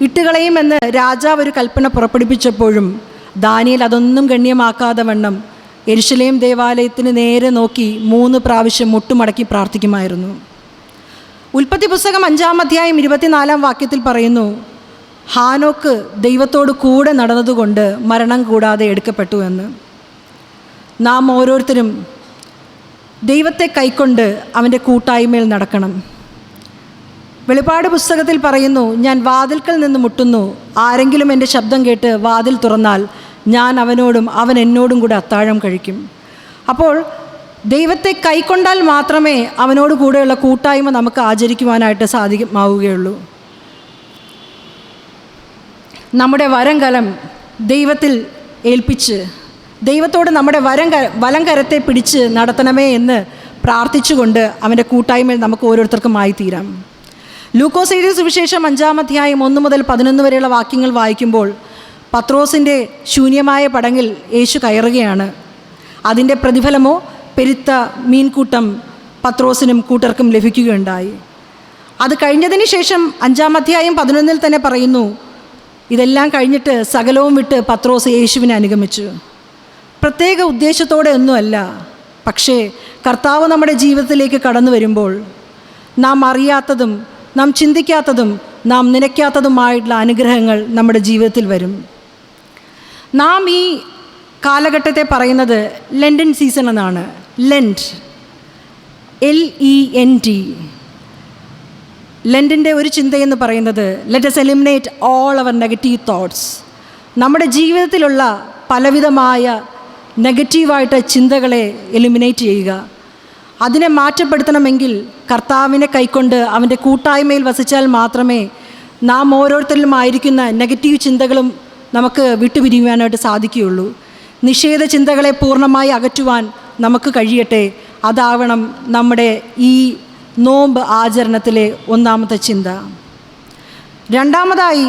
ഇട്ടുകളയുമെന്ന് രാജാവ് ഒരു കൽപ്പന പുറപ്പെടുവിച്ചപ്പോഴും ദാനിയേൽ അതൊന്നും ഗണ്യമാക്കാതെ വണ്ണം യെരുശലേം ദേവാലയത്തിന് നേരെ നോക്കി 3 പ്രാവശ്യം മുട്ടുമടക്കി പ്രാർത്ഥിക്കുമായിരുന്നു. ഉൽപ്പത്തി പുസ്തകം 5-ാം അധ്യായം 24-ാം വാക്യത്തിൽ പറയുന്നു, ഹാനോക്ക് ദൈവത്തോട് കൂടെ നടന്നതുകൊണ്ട് മരണം കൂടാതെ എടുക്കപ്പെട്ടു എന്ന്. നാം ഓരോരുത്തരും ദൈവത്തെ കൈക്കൊണ്ട് അവൻ്റെ കൂട്ടായ്മയിൽ നടക്കണം. വെളിപ്പാട് പുസ്തകത്തിൽ പറയുന്നു, ഞാൻ വാതിൽക്കൽ നിന്ന് മുട്ടുന്നു, ആരെങ്കിലും എൻ്റെ ശബ്ദം കേട്ട് വാതിൽ തുറന്നാൽ ഞാൻ അവനോടും അവൻ എന്നോടും കൂടെ അത്താഴം കഴിക്കും. അപ്പോൾ ദൈവത്തെ കൈക്കൊണ്ടാൽ മാത്രമേ അവനോട് കൂടെയുള്ള കൂട്ടായ്മ നമുക്ക് ആചരിക്കുവാനായിട്ട് സാധിക്കുമാവുകയുള്ളൂ. നമ്മുടെ വലംകരം ദൈവത്തിൽ ഏൽപ്പിച്ച് ദൈവത്തോട് നമ്മുടെ വലം കരത്തെ പിടിച്ച് നടത്തണമേ എന്ന് പ്രാർത്ഥിച്ചുകൊണ്ട് അവൻ്റെ കൂട്ടായ്മയിൽ നമുക്ക് ഓരോരുത്തർക്കും ആയിത്തീരാം. ലൂക്കോസ് എഴുതിയ സുവിശേഷം 5-ാം അധ്യായം 1 മുതൽ 11 വരെയുള്ള വാക്യങ്ങൾ വായിക്കുമ്പോൾ പത്രോസിൻ്റെ ശൂന്യമായ പടങ്ങിൽ യേശു കയറുകയാണ്. അതിൻ്റെ പ്രതിഫലമോ പെരുത്ത മീൻകൂട്ടം പത്രോസിനും കൂട്ടർക്കും ലഭിക്കുകയുണ്ടായി. അത് കഴിഞ്ഞതിന് ശേഷം 5-ാം അധ്യായം 11 തന്നെ പറയുന്നു, ഇതെല്ലാം കഴിഞ്ഞിട്ട് സകലവും വിട്ട് പത്രോസ് യേശുവിനെ അനുഗമിച്ചു. പ്രത്യേക ഉദ്ദേശത്തോടെ ഒന്നുമല്ല, പക്ഷേ കർത്താവ് നമ്മുടെ ജീവിതത്തിലേക്ക് കടന്നു വരുമ്പോൾ നാം അറിയാത്തതും നാം ചിന്തിക്കാത്തതും നാം നനയ്ക്കാത്തതുമായിട്ടുള്ള അനുഗ്രഹങ്ങൾ നമ്മുടെ ജീവിതത്തിൽ വരും. നാം ഈ കാലഘട്ടത്തെ പറയുന്നത് ലെൻഡൻ സീസൺ എന്നാണ്. Lent, LEND. ലെൻഡിൻ്റെ ഒരു ചിന്തയെന്ന് പറയുന്നത് let us eliminate all our negative thoughts. നമ്മുടെ ജീവിതത്തിലുള്ള പലവിധമായ നെഗറ്റീവായിട്ട് ചിന്തകളെ എലിമിനേറ്റ് ചെയ്യുക. അതിനെ മാറ്റപ്പെടുത്തണമെങ്കിൽ കർത്താവിനെ കൈക്കൊണ്ട് അവൻ്റെ കൂട്ടായ്മയിൽ വസിച്ചാൽ മാത്രമേ നാം ഓരോരുത്തരിലും ആയിരിക്കുന്ന നെഗറ്റീവ് ചിന്തകളും നമുക്ക് വിട്ടുപിരിയുവാനായിട്ട് സാധിക്കുകയുള്ളൂ. നിഷേധ ചിന്തകളെ പൂർണ്ണമായി അകറ്റുവാൻ നമുക്ക് കഴിയട്ടെ. അതാവണം നമ്മുടെ ഈ നോമ്പ് ആചരണത്തിലെ ഒന്നാമത്തെ ചിന്ത. രണ്ടാമതായി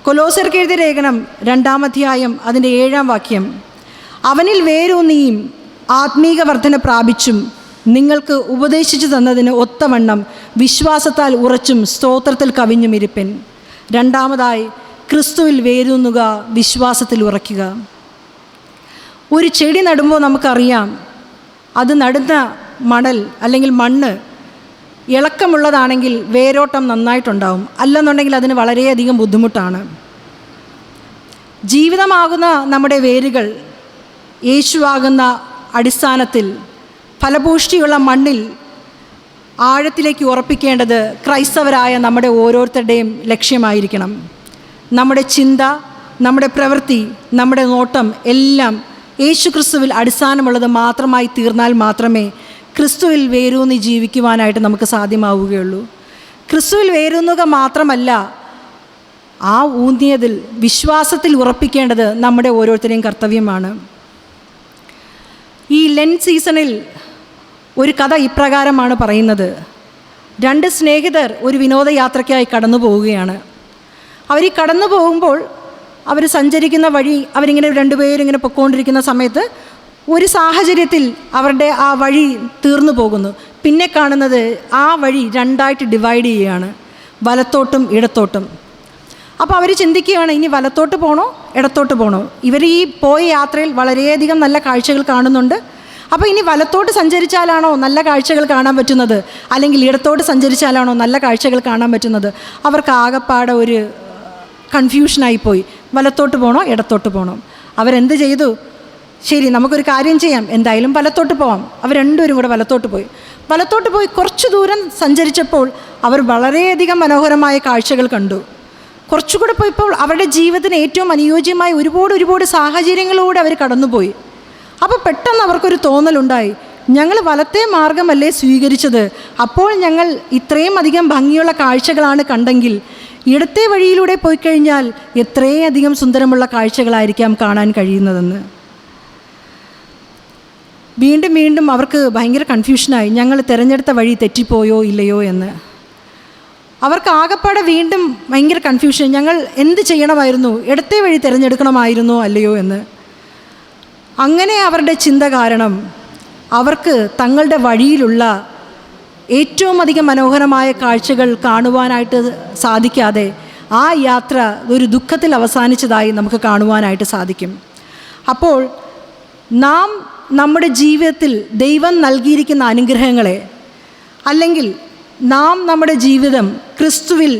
കൊലോസ്യർക്ക് എഴുതിയ ലേഖനം 2-ാം അധ്യായം അതിൻ്റെ 7-ാം വാക്യം, അവനിൽ വേരൂന്നിയും ആത്മീക വർധന പ്രാപിച്ചും നിങ്ങൾക്ക് ഉപദേശിച്ചു തന്നതിന് ഒത്തവണ്ണം വിശ്വാസത്താൽ ഉറച്ചും സ്തോത്രത്തിൽ കവിഞ്ഞും ഇരിപ്പിൻ. രണ്ടാമതായി ക്രിസ്തുവിൽ വേരൂന്നുക, വിശ്വാസത്തിൽ ഉറയ്ക്കുക. ഒരു ചെടി നടുമ്പോൾ നമുക്കറിയാം അത് നടുന്ന മണൽ അല്ലെങ്കിൽ മണ്ണ് ഇളക്കമുള്ളതാണെങ്കിൽ വേരോട്ടം നന്നായിട്ടുണ്ടാവും, അല്ലെന്നുണ്ടെങ്കിൽ അതിന് വളരെയധികം ബുദ്ധിമുട്ടാണ്. ജീവിതമാകുന്ന നമ്മുടെ വേരുകൾ യേശുവാകുന്ന അടിസ്ഥാനത്തിൽ ഫലപുഷ്ടിയുള്ള മണ്ണിൽ ആഴത്തിലേക്ക് ഉറപ്പിക്കേണ്ടത് ക്രൈസ്തവരായ നമ്മുടെ ഓരോരുത്തരുടെയും ലക്ഷ്യമായിരിക്കണം. നമ്മുടെ ചിന്ത, നമ്മുടെ പ്രവൃത്തി, നമ്മുടെ നോട്ടം എല്ലാം യേശു ക്രിസ്തുവിൽ അടിസ്ഥാനമുള്ളത് മാത്രമായി തീർന്നാൽ മാത്രമേ ക്രിസ്തുവിൽ വേരൂന്നി ജീവിക്കുവാനായിട്ട് നമുക്ക് സാധ്യമാവുകയുള്ളൂ. ക്രിസ്തുവിൽ വേരൂന്നുക മാത്രമല്ല, ആ ഊന്നിയതിൽ വിശ്വാസത്തിൽ ഉറപ്പിക്കേണ്ടത് നമ്മുടെ ഓരോരുത്തരെയും കർത്തവ്യമാണ്. ഈ ലെൻറ്റ് സീസണിൽ ഒരു കഥ ഇപ്രകാരമാണ് പറയുന്നത്. 2 സ്നേഹിതർ ഒരു വിനോദയാത്രയ്ക്കായി കടന്നു പോവുകയാണ്. അവർ കടന്നു പോകുമ്പോൾ അവർ സഞ്ചരിക്കുന്ന വഴി അവരിങ്ങനെ 2 പേരിങ്ങനെ പൊയ്ക്കൊണ്ടിരിക്കുന്ന സമയത്ത് ഒരു സാഹചര്യത്തിൽ അവരുടെ ആ വഴി തീർന്നു പോകുന്നു. പിന്നെ കാണുന്നത് ആ വഴി 2ആയിട്ട് ഡിവൈഡ് ചെയ്യുകയാണ്, വലത്തോട്ടും ഇടത്തോട്ടും. അപ്പോൾ അവർ ചിന്തിക്കുകയാണ്, ഇനി വലത്തോട്ട് പോകണോ ഇടത്തോട്ട് പോകണോ? ഇവർ ഈ പോയ യാത്രയിൽ വളരെയധികം നല്ല കാഴ്ചകൾ കാണുന്നുണ്ട്. അപ്പോൾ ഇനി വലത്തോട്ട് സഞ്ചരിച്ചാലാണോ നല്ല കാഴ്ചകൾ കാണാൻ പറ്റുന്നത്, അല്ലെങ്കിൽ ഇടത്തോട്ട് സഞ്ചരിച്ചാലാണോ നല്ല കാഴ്ചകൾ കാണാൻ പറ്റുന്നത്? അവർക്ക് ആകെപ്പാടെ ഒരു കൺഫ്യൂഷനായിപ്പോയി. വലത്തോട്ട് പോകണോ ഇടത്തോട്ട് പോകണോ? അവരെന്ത് ചെയ്തു? ശരി, നമുക്കൊരു കാര്യം ചെയ്യാം, എന്തായാലും വലത്തോട്ട് പോവാം. അവർ രണ്ടുപേരും കൂടെ വലത്തോട്ട് പോയി കുറച്ച് ദൂരം സഞ്ചരിച്ചപ്പോൾ അവർ വളരെയധികം മനോഹരമായ കാഴ്ചകൾ കണ്ടു. കുറച്ചുകൂടെ പോയപ്പോൾ അവരുടെ ജീവിതത്തിന് ഏറ്റവും അനുയോജ്യമായ ഒരുപാട് സാഹചര്യങ്ങളിലൂടെ അവർ കടന്നുപോയി. അപ്പോൾ പെട്ടെന്ന് അവർക്കൊരു തോന്നലുണ്ടായി, ഞങ്ങൾ വലത്തെ മാർഗമല്ലേ സ്വീകരിച്ചത്, അപ്പോൾ ഞങ്ങൾ ഇത്രയും അധികം ഭംഗിയുള്ള കാഴ്ചകളാണ് കണ്ടെങ്കിൽ ഇടത്തെ വഴിയിലൂടെ പോയി കഴിഞ്ഞാൽ എത്രയധികം സുന്ദരമുള്ള കാഴ്ചകളായിരിക്കാം കാണാൻ കഴിയുന്നതെന്ന്. വീണ്ടും അവർക്ക് ഭയങ്കര കൺഫ്യൂഷനായി, ഞങ്ങൾ തിരഞ്ഞെടുത്ത വഴി തെറ്റിപ്പോയോ ഇല്ലയോ എന്ന്. അവർക്ക് ആകപ്പാടെ വീണ്ടും ഭയങ്കര കൺഫ്യൂഷൻ, ഞങ്ങൾ എന്ത് ചെയ്യണമായിരുന്നു, ഇടത്തെ വഴി തിരഞ്ഞെടുക്കണമായിരുന്നോ അല്ലയോ എന്ന്. അങ്ങനെ അവരുടെ ചിന്ത കാരണം അവർക്ക് തങ്ങളുടെ വഴിയിലുള്ള ഏറ്റവും അധികം മനോഹരമായ കാഴ്ചകൾ കാണുവാനായിട്ട് സാധിക്കാതെ ആ യാത്ര ഒരു ദുഃഖത്തിൽ അവസാനിച്ചതായി നമുക്ക് കാണുവാനായിട്ട് സാധിക്കും. അപ്പോൾ നാം നമ്മുടെ ജീവിതത്തിൽ ദൈവം നൽകിയിരിക്കുന്ന അനുഗ്രഹങ്ങളെ, അല്ലെങ്കിൽ നാം നമ്മുടെ ജീവിതം ക്രിസ്തുവിൽ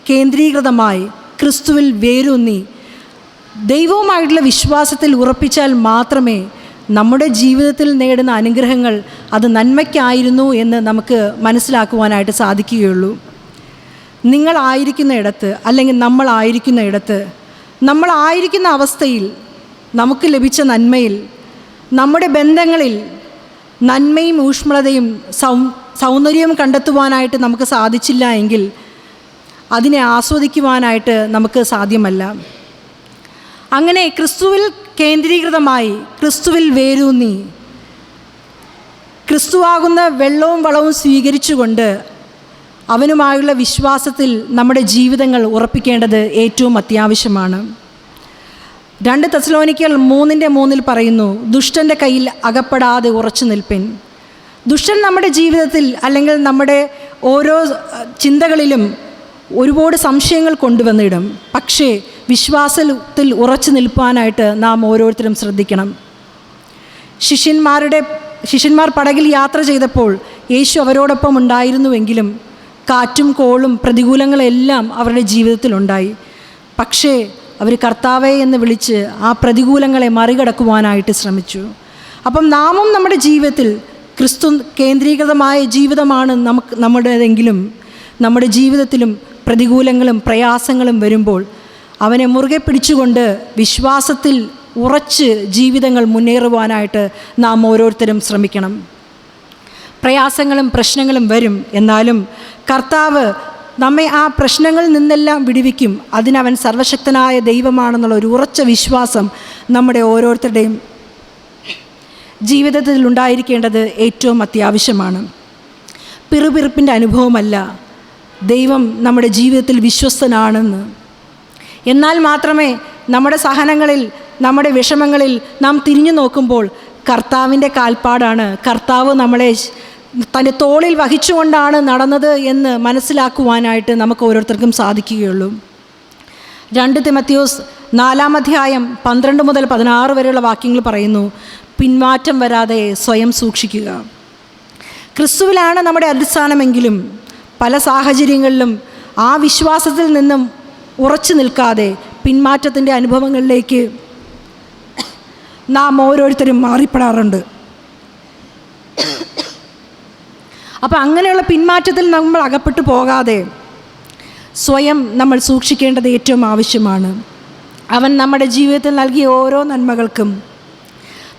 കേന്ദ്രീകൃതമായി ക്രിസ്തുവിൽ വേരൂന്നി ദൈവവുമായിട്ടുള്ള വിശ്വാസത്തിൽ ഉറപ്പിച്ചാൽ മാത്രമേ നമ്മുടെ ജീവിതത്തിൽ നേടുന്ന അനുഗ്രഹങ്ങൾ അത് നന്മയ്ക്കായിരുന്നു എന്ന് നമുക്ക് മനസ്സിലാക്കുവാനായിട്ട് സാധിക്കുകയുള്ളൂ. നിങ്ങളായിരിക്കുന്ന ഇടത്ത്, അല്ലെങ്കിൽ നമ്മളായിരിക്കുന്ന ഇടത്ത്, നമ്മളായിരിക്കുന്ന അവസ്ഥയിൽ നമുക്ക് ലഭിച്ച നന്മയിൽ നമ്മുടെ ബന്ധങ്ങളിൽ നന്മയും ഊഷ്മളതയും സൗന്ദര്യവും കണ്ടെത്തുവാനായിട്ട് നമുക്ക് സാധിച്ചില്ല എങ്കിൽ അതിനെ ആസ്വദിക്കുവാനായിട്ട് നമുക്ക് സാധ്യമല്ല. അങ്ങനെ ക്രിസ്തുവിൽ കേന്ദ്രീകൃതമായി, ക്രിസ്തുവിൽ വേരൂന്നി, ക്രിസ്തുവാകുന്ന വെള്ളവും വളവും സ്വീകരിച്ചുകൊണ്ട് അവനുമായുള്ള വിശ്വാസത്തിൽ നമ്മുടെ ജീവിതങ്ങൾ ഉറപ്പിക്കേണ്ടത് ഏറ്റവും അത്യാവശ്യമാണ്. 2 തെസ്സലോനിക്കർ 3:3 പറയുന്നു, ദുഷ്ടൻ്റെ കയ്യിൽ അകപ്പെടാതെ ഉറച്ചു നിൽപ്പിൻ. ദുഷ്ടൻ നമ്മുടെ ജീവിതത്തിൽ അല്ലെങ്കിൽ നമ്മുടെ ഓരോ ചിന്തകളിലും ഒരുപാട് സംശയങ്ങൾ കൊണ്ടുവന്നിടും. പക്ഷേ വിശ്വാസത്തിൽ ഉറച്ചു നിൽപ്പാനായിട്ട് നാം ഓരോരുത്തരും ശ്രദ്ധിക്കണം. ശിഷ്യന്മാർ പടകിൽ യാത്ര ചെയ്തപ്പോൾ യേശു അവരോടൊപ്പം ഉണ്ടായിരുന്നുവെങ്കിലും കാറ്റും കോളും പ്രതികൂലങ്ങളെല്ലാം അവരുടെ ജീവിതത്തിലുണ്ടായി. പക്ഷേ അവർ കർത്താവേ എന്ന് വിളിച്ച് ആ പ്രതികൂലങ്ങളെ മറികടക്കുവാനായിട്ട് ശ്രമിച്ചു. അപ്പം നാമും നമ്മുടെ ജീവിതത്തിൽ ക്രിസ്തു കേന്ദ്രീകൃതമായ ജീവിതമാണ് നമ്മുടേതെങ്കിലും നമ്മുടെ ജീവിതത്തിലും പ്രതികൂലങ്ങളും പ്രയാസങ്ങളും വരുമ്പോൾ അവനെ മുറുകെ പിടിച്ചുകൊണ്ട് വിശ്വാസത്തിൽ ഉറച്ച് ജീവിതങ്ങൾ മുന്നേറുവാനായിട്ട് നാം ഓരോരുത്തരും ശ്രമിക്കണം. പ്രയാസങ്ങളും പ്രശ്നങ്ങളും വരും, എന്നാലും കർത്താവ് നമ്മെ ആ പ്രശ്നങ്ങളിൽ നിന്നെല്ലാം വിടുവിക്കും. അതിനവൻ സർവശക്തനായ ദൈവമാണെന്നുള്ള ഒരു ഉറച്ച വിശ്വാസം നമ്മുടെ ഓരോരുത്തരുടെയും ജീവിതത്തിൽ ഉണ്ടായിരിക്കേണ്ടത് ഏറ്റവും അത്യാവശ്യമാണ്. പിറുപിറുപ്പിൻ്റെ അനുഭവമല്ല, ദൈവം നമ്മുടെ ജീവിതത്തിൽ വിശ്വസ്തനാണെന്ന്. എന്നാൽ മാത്രമേ നമ്മുടെ സഹനങ്ങളിൽ, നമ്മുടെ വിഷമങ്ങളിൽ നാം തിരിഞ്ഞു നോക്കുമ്പോൾ കർത്താവിൻ്റെ കാൽപ്പാടാണ്, കർത്താവ് നമ്മളെ തൻ്റെ തോളിൽ വഹിച്ചുകൊണ്ടാണ് നടന്നത് എന്ന് മനസ്സിലാക്കുവാനായിട്ട് നമുക്ക് ഓരോരുത്തർക്കും സാധിക്കുകയുള്ളൂ. 2 തിമോഥെയോസ് 4:12-16 വരെയുള്ള വാക്യങ്ങൾ പറയുന്നു, പിന്മാറ്റം വരാതെ സ്വയം സൂക്ഷിക്കുക. ക്രിസ്തുവിലാണ് നമ്മുടെ അടിസ്ഥാനമെങ്കിലും പല സാഹചര്യങ്ങളിലും ആ വിശ്വാസത്തിൽ നിന്നും ഉറച്ചു നിൽക്കാതെ പിന്മാറ്റത്തിൻ്റെ അനുഭവങ്ങളിലേക്ക് നാം ഓരോരുത്തരും മാറിപ്പെടാറുണ്ട്. അപ്പോൾ അങ്ങനെയുള്ള പിന്മാറ്റത്തിൽ നമ്മൾ അകപ്പെട്ടു പോകാതെ സ്വയം നമ്മൾ സൂക്ഷിക്കേണ്ടത് ഏറ്റവും ആവശ്യമാണ്. അവൻ നമ്മുടെ ജീവിതത്തിൽ നൽകിയ ഓരോ നന്മകൾക്കും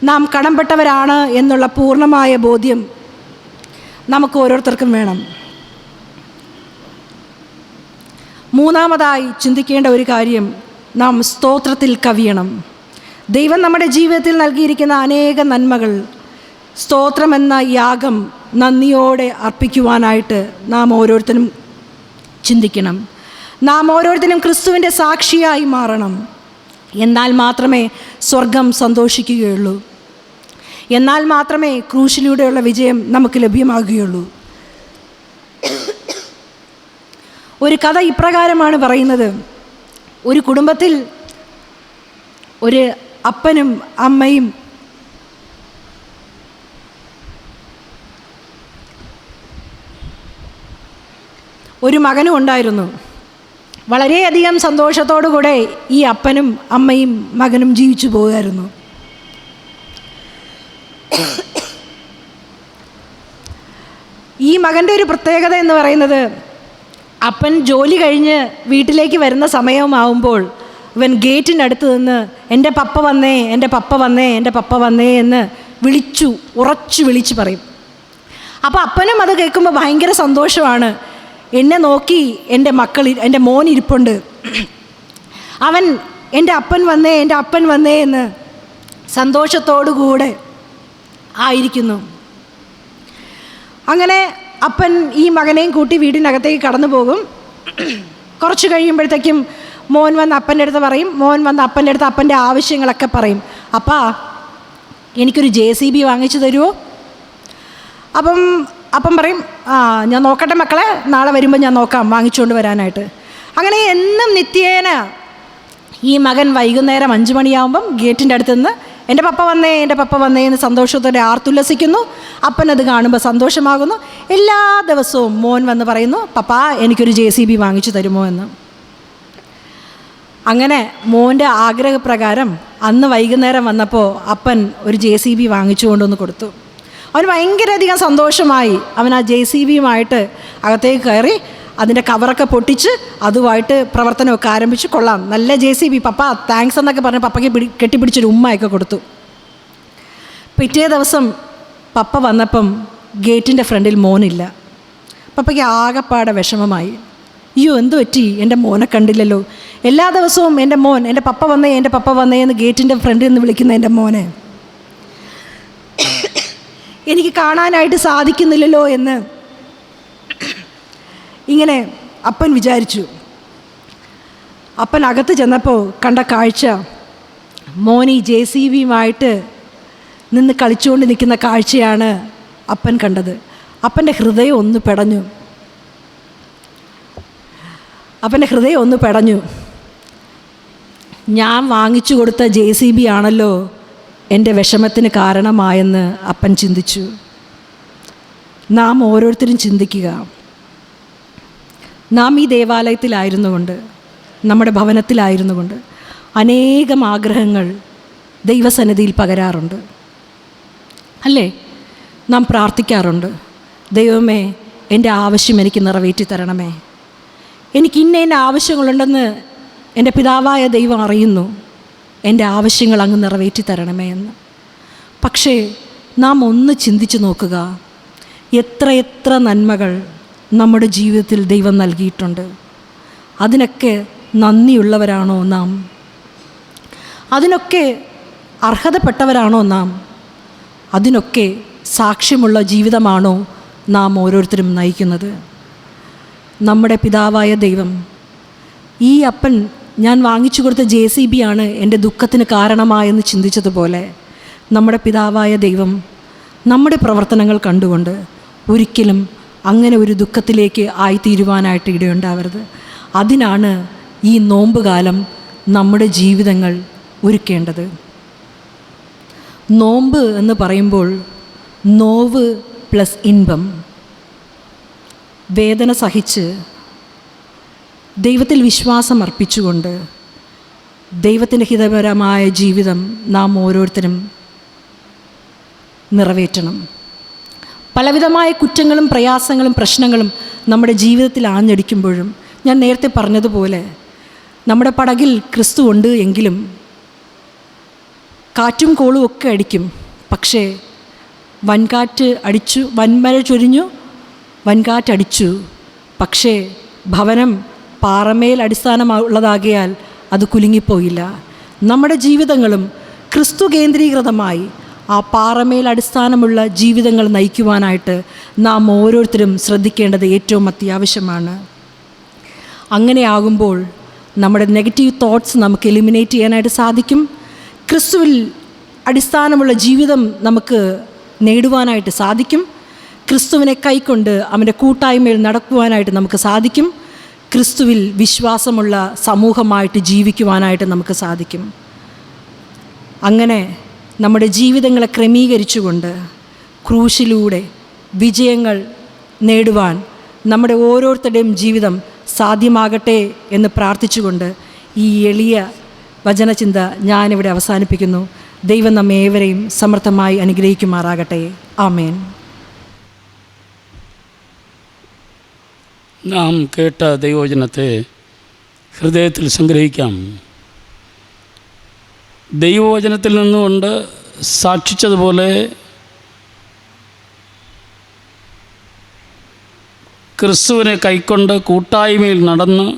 നാം കടംപെട്ടവരാണ് എന്നുള്ള പൂർണ്ണമായ ബോധ്യം നമുക്ക് ഓരോരുത്തർക്കും വേണം. മൂന്നാമതായി ചിന്തിക്കേണ്ട ഒരു കാര്യം, നാം സ്തോത്രത്തിൽ കവിയണം. ദൈവം നമ്മുടെ ജീവിതത്തിൽ നൽകിയിരിക്കുന്ന അനേക നന്മകൾ സ്തോത്രമെന്ന യാഗം നന്ദിയോടെ അർപ്പിക്കുവാനായിട്ട് നാം ഓരോരുത്തരും ചിന്തിക്കണം. നാം ഓരോരുത്തരും ക്രിസ്തുവിൻ്റെ സാക്ഷിയായി മാറണം. എന്നാൽ മാത്രമേ സ്വർഗം സന്തോഷിക്കുകയുള്ളൂ. എന്നാൽ മാത്രമേ ക്രൂശിലൂടെയുള്ള വിജയം നമുക്ക് ലഭ്യമാകുകയുള്ളൂ. ഒരു കഥ ഇപ്രകാരമാണ് പറയുന്നത്. ഒരു കുടുംബത്തിൽ ഒരു അപ്പനും അമ്മയും ഒരു മകനും ഉണ്ടായിരുന്നു. വളരെയധികം സന്തോഷത്തോടുകൂടെ ഈ അപ്പനും അമ്മയും മകനും ജീവിച്ചു പോകുമായിരുന്നു. ഈ മകൻ്റെ ഒരു പ്രത്യേകത എന്ന് പറയുന്നത്, അപ്പൻ ജോലി കഴിഞ്ഞ് വീട്ടിലേക്ക് വരുന്ന സമയമാവുമ്പോൾ ഇവൻ ഗേറ്റിനടുത്ത് നിന്ന് എൻ്റെ പപ്പ വന്നേ, എൻ്റെ പപ്പ വന്നേ, എൻ്റെ പപ്പ വന്നേ എന്ന് ഉറച്ചു വിളിച്ച് പറയും. അപ്പോൾ അപ്പനും അത് കേൾക്കുമ്പോൾ ഭയങ്കര സന്തോഷമാണ്. എന്നെ നോക്കി എൻ്റെ മോൻ ഇരിപ്പുണ്ട്, അവൻ എൻ്റെ അപ്പൻ വന്നേ, എൻ്റെ അപ്പൻ വന്നേ എന്ന് സന്തോഷത്തോടുകൂടെ ആയിരിക്കുന്നു. അങ്ങനെ അപ്പൻ ഈ മകനെയും കൂട്ടി വീടിനകത്തേക്ക് കടന്നു പോകും. കുറച്ച് കഴിയുമ്പോഴത്തേക്കും മോൻ വന്ന് അപ്പൻ്റെ അടുത്ത് പറയും. മോൻ വന്ന് അപ്പൻ്റെ അടുത്ത് അപ്പൻ്റെ ആവശ്യങ്ങളൊക്കെ പറയും. അപ്പാ എനിക്കൊരു JCB വാങ്ങിച്ചു തരുമോ? അപ്പം പറയും, ഞാൻ നോക്കട്ടെ മക്കളെ, നാളെ വരുമ്പോൾ ഞാൻ നോക്കാം വാങ്ങിച്ചുകൊണ്ട് വരാനായിട്ട്. അങ്ങനെ എന്നും നിത്യേന ഈ മകൻ വൈകുന്നേരം 5 മണിയാകുമ്പം ഗേറ്റിൻ്റെ അടുത്ത് നിന്ന് എൻ്റെ പപ്പ വന്നേ, എൻ്റെ പപ്പ വന്നേ എന്ന് സന്തോഷത്തോടെ ആർത്തുല്ലസിക്കുന്നു. അപ്പനത് കാണുമ്പോൾ സന്തോഷമാകുന്നു. എല്ലാ ദിവസവും മോൻ വന്ന് പറയുന്നു, പപ്പാ എനിക്കൊരു JCB വാങ്ങിച്ചു തരുമോ എന്ന്. അങ്ങനെ മോൻ്റെ ആഗ്രഹപ്രകാരം അന്ന് വൈകുന്നേരം വന്നപ്പോൾ അപ്പൻ ഒരു JCB വാങ്ങിച്ചു കൊണ്ടുവന്ന് കൊടുത്തു. അവന് ഭയങ്കരധികം സന്തോഷമായി. അവൻ ആ JCBയുമായിട്ട് അകത്തേക്ക് കയറി അതിൻ്റെ കവറൊക്കെ പൊട്ടിച്ച് അതുമായിട്ട് പ്രവർത്തനമൊക്കെ ആരംഭിച്ച്, കൊള്ളാം നല്ല JCB പപ്പ താങ്ക്സ് എന്നൊക്കെ പറഞ്ഞ് പപ്പയ്ക്ക് കെട്ടിപ്പിടിച്ചൊരു ഉമ്മയൊക്കെ കൊടുത്തു. പിറ്റേ ദിവസം പപ്പ വന്നപ്പം ഗേറ്റിൻ്റെ ഫ്രണ്ടിൽ മോനില്ല. പപ്പയ്ക്ക് ആകെപ്പാടെ വിഷമമായി. അയ്യോ, എന്തു പറ്റി, എൻ്റെ മോനെ കണ്ടില്ലല്ലോ. എല്ലാ ദിവസവും എൻ്റെ പപ്പ വന്നേ എന്ന് ഗേറ്റിൻ്റെ ഫ്രണ്ടിൽ നിന്ന് വിളിക്കുന്ന എൻ്റെ മോനെ എനിക്ക് കാണാനായിട്ട് സാധിക്കുന്നില്ലല്ലോ എന്ന് ഇങ്ങനെ അപ്പൻ വിചാരിച്ചു. അപ്പൻ അകത്ത് ചെന്നപ്പോൾ കണ്ട കാഴ്ച, മോനി JCBയുമായിട്ട് നിന്ന് കളിച്ചുകൊണ്ട് നിൽക്കുന്ന കാഴ്ചയാണ് അപ്പൻ കണ്ടത്. അപ്പൻ്റെ ഹൃദയം ഒന്ന് പെടഞ്ഞു. ഞാൻ വാങ്ങിച്ചു കൊടുത്ത JCB ആണല്ലോ എൻ്റെ വിഷമത്തിന് കാരണമായെന്ന് അപ്പൻ ചിന്തിച്ചു. നാം ഓരോരുത്തരും ചിന്തിക്കുക, നാം ഈ ദേവാലയത്തിലായിരുന്നുകൊണ്ട്, നമ്മുടെ ഭവനത്തിലായിരുന്നുകൊണ്ട് അനേകം ആഗ്രഹങ്ങൾ ദൈവസന്നിധിയിൽ പകരാറുണ്ട് അല്ലേ? നാം പ്രാർത്ഥിക്കാറുണ്ട്, ദൈവമേ എൻ്റെ ആവശ്യം എനിക്ക് നിറവേറ്റി തരണമേ, എനിക്ക് ഇന്ന ആവശ്യങ്ങളുണ്ടെന്ന് എൻ്റെ പിതാവായ ദൈവം അറിയുന്നു, എൻ്റെ ആവശ്യങ്ങൾ അങ്ങ് നിറവേറ്റി തരണമേ എന്ന്. പക്ഷേ നാം ഒന്ന് ചിന്തിച്ചു നോക്കുക, എത്ര നന്മകൾ നമ്മുടെ ജീവിതത്തിൽ ദൈവം നൽകിയിട്ടുണ്ട്. അതിനൊക്കെ നന്ദിയുള്ളവരാണോ നാം? അതിനൊക്കെ അർഹതപ്പെട്ടവരാണോ നാം? അതിനൊക്കെ സാക്ഷ്യമുള്ള ജീവിതമാണോ നാം ഓരോരുത്തരും നയിക്കുന്നത്? നമ്മുടെ പിതാവായ ദൈവം, ഈ അപ്പൻ ഞാൻ വാങ്ങിച്ചു കൊടുത്ത JCB ആണ് എൻ്റെ ദുഃഖത്തിന് കാരണമായെന്ന് ചിന്തിച്ചതുപോലെ, നമ്മുടെ പിതാവായ ദൈവം നമ്മുടെ പ്രവർത്തനങ്ങൾ കണ്ടുകൊണ്ട് ഒരിക്കലും അങ്ങനെ ഒരു ദുഃഖത്തിലേക്ക് ആയിത്തീരുവാനായിട്ട് ഇടയുണ്ടാവരുത്. അതിനാണ് ഈ നോമ്പുകാലം നമ്മുടെ ജീവിതങ്ങൾ ഒരുക്കേണ്ടത്. നോമ്പ് എന്ന് പറയുമ്പോൾ നോവ് പ്ലസ് ഇൻപം, വേദന സഹിച്ച് ദൈവത്തിൽ വിശ്വാസം അർപ്പിച്ചുകൊണ്ട് ദൈവത്തിൻ്റെ ഹിതപരമായ ജീവിതം നാം ഓരോരുത്തരും നിറവേറ്റണം. പലവിധമായ കുറ്റങ്ങളും പ്രയാസങ്ങളും പ്രശ്നങ്ങളും നമ്മുടെ ജീവിതത്തിൽ ആഞ്ഞടിക്കുമ്പോഴും, ഞാൻ നേരത്തെ പറഞ്ഞതുപോലെ, നമ്മുടെ പടകിൽ ക്രിസ്തു ഉണ്ട് എങ്കിലും കാറ്റും കോളും ഒക്കെ അടിക്കും. പക്ഷേ വൻകാറ്റ് അടിച്ചു, വൻമഴ ചൊരിഞ്ഞു, വൻകാറ്റടിച്ചു, പക്ഷേ ഭവനം പാറമേൽ അടിസ്ഥാനമുള്ളതാകിയാൽ അത് കുലുങ്ങിപ്പോയില്ല. നമ്മുടെ ജീവിതങ്ങളും ക്രിസ്തു കേന്ദ്രീകൃതമായി ആ പാറമേൽ അടിസ്ഥാനമുള്ള ജീവിതങ്ങൾ നയിക്കുവാനായിട്ട് നാം ഓരോരുത്തരും ശ്രദ്ധിക്കേണ്ടത് ഏറ്റവും അത്യാവശ്യമാണ്. അങ്ങനെയാകുമ്പോൾ നമ്മുടെ നെഗറ്റീവ് തോട്ട്സ് നമുക്ക് എലിമിനേറ്റ് ചെയ്യാനായിട്ട് സാധിക്കും. ക്രിസ്തുവിൽ അടിസ്ഥാനമുള്ള ജീവിതം നമുക്ക് നേടുവാനായിട്ട് സാധിക്കും. ക്രിസ്തുവിനെ കൈക്കൊണ്ട് അവൻ്റെ കൂട്ടായ്മയിൽ നടക്കുവാനായിട്ട് നമുക്ക് സാധിക്കും. ക്രിസ്തുവിൽ വിശ്വാസമുള്ള സമൂഹമായിട്ട് ജീവിക്കുവാനായിട്ട് നമുക്ക് സാധിക്കും. അങ്ങനെ നമ്മുടെ ജീവിതങ്ങളെ ക്രമീകരിച്ചുകൊണ്ട് ക്രൂശിലൂടെ വിജയങ്ങൾ നേടുവാൻ നമ്മുടെ ഓരോരുത്തരുടെയും ജീവിതം സാധ്യമാകട്ടെ എന്ന് പ്രാർത്ഥിച്ചുകൊണ്ട് ഈ എളിയ വചനചിന്ത ഞാനിവിടെ അവസാനിപ്പിക്കുന്നു. ദൈവം നമ്മെ ഏവരെയും സമൃദ്ധമായി അനുഗ്രഹിക്കുമാറാകട്ടെ. ആമേൻ. നാം കേട്ട ദൈവവചനത്തെ ഹൃദയത്തിൽ സംഗ്രഹിക്കാം. ദൈവവചനത്തിൽ നിന്നുകൊണ്ട് സാക്ഷിച്ചതുപോലെ ക്രിസ്തുവിനെ കൈക്കൊണ്ട് കൂട്ടായ്മയിൽ നടന്ന്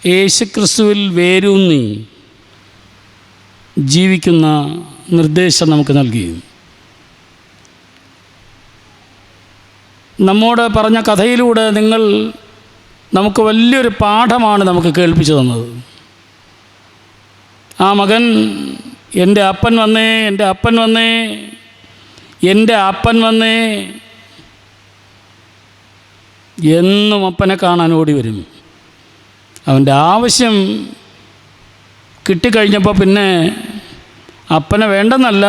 യേശുക്രിസ്തുവിൽ വേരൂന്നി ജീവിക്കുന്ന നിർദ്ദേശം നമുക്ക് നൽകി. നമ്മോട് പറഞ്ഞ കഥയിലൂടെ നമുക്ക് വലിയൊരു പാഠമാണ് നമുക്ക് കേൾപ്പിച്ചു തന്നത്. ആ മകൻ എൻ്റെ അപ്പൻ വന്നേ, എൻ്റെ അപ്പൻ വന്നേ, എൻ്റെ അപ്പൻ വന്നേ എന്നും അപ്പനെ കാണാൻ ഓടി വരും. അവൻ്റെ ആവശ്യം കിട്ടിക്കഴിഞ്ഞപ്പോൾ പിന്നെ അപ്പനെ വേണ്ടെന്നല്ല,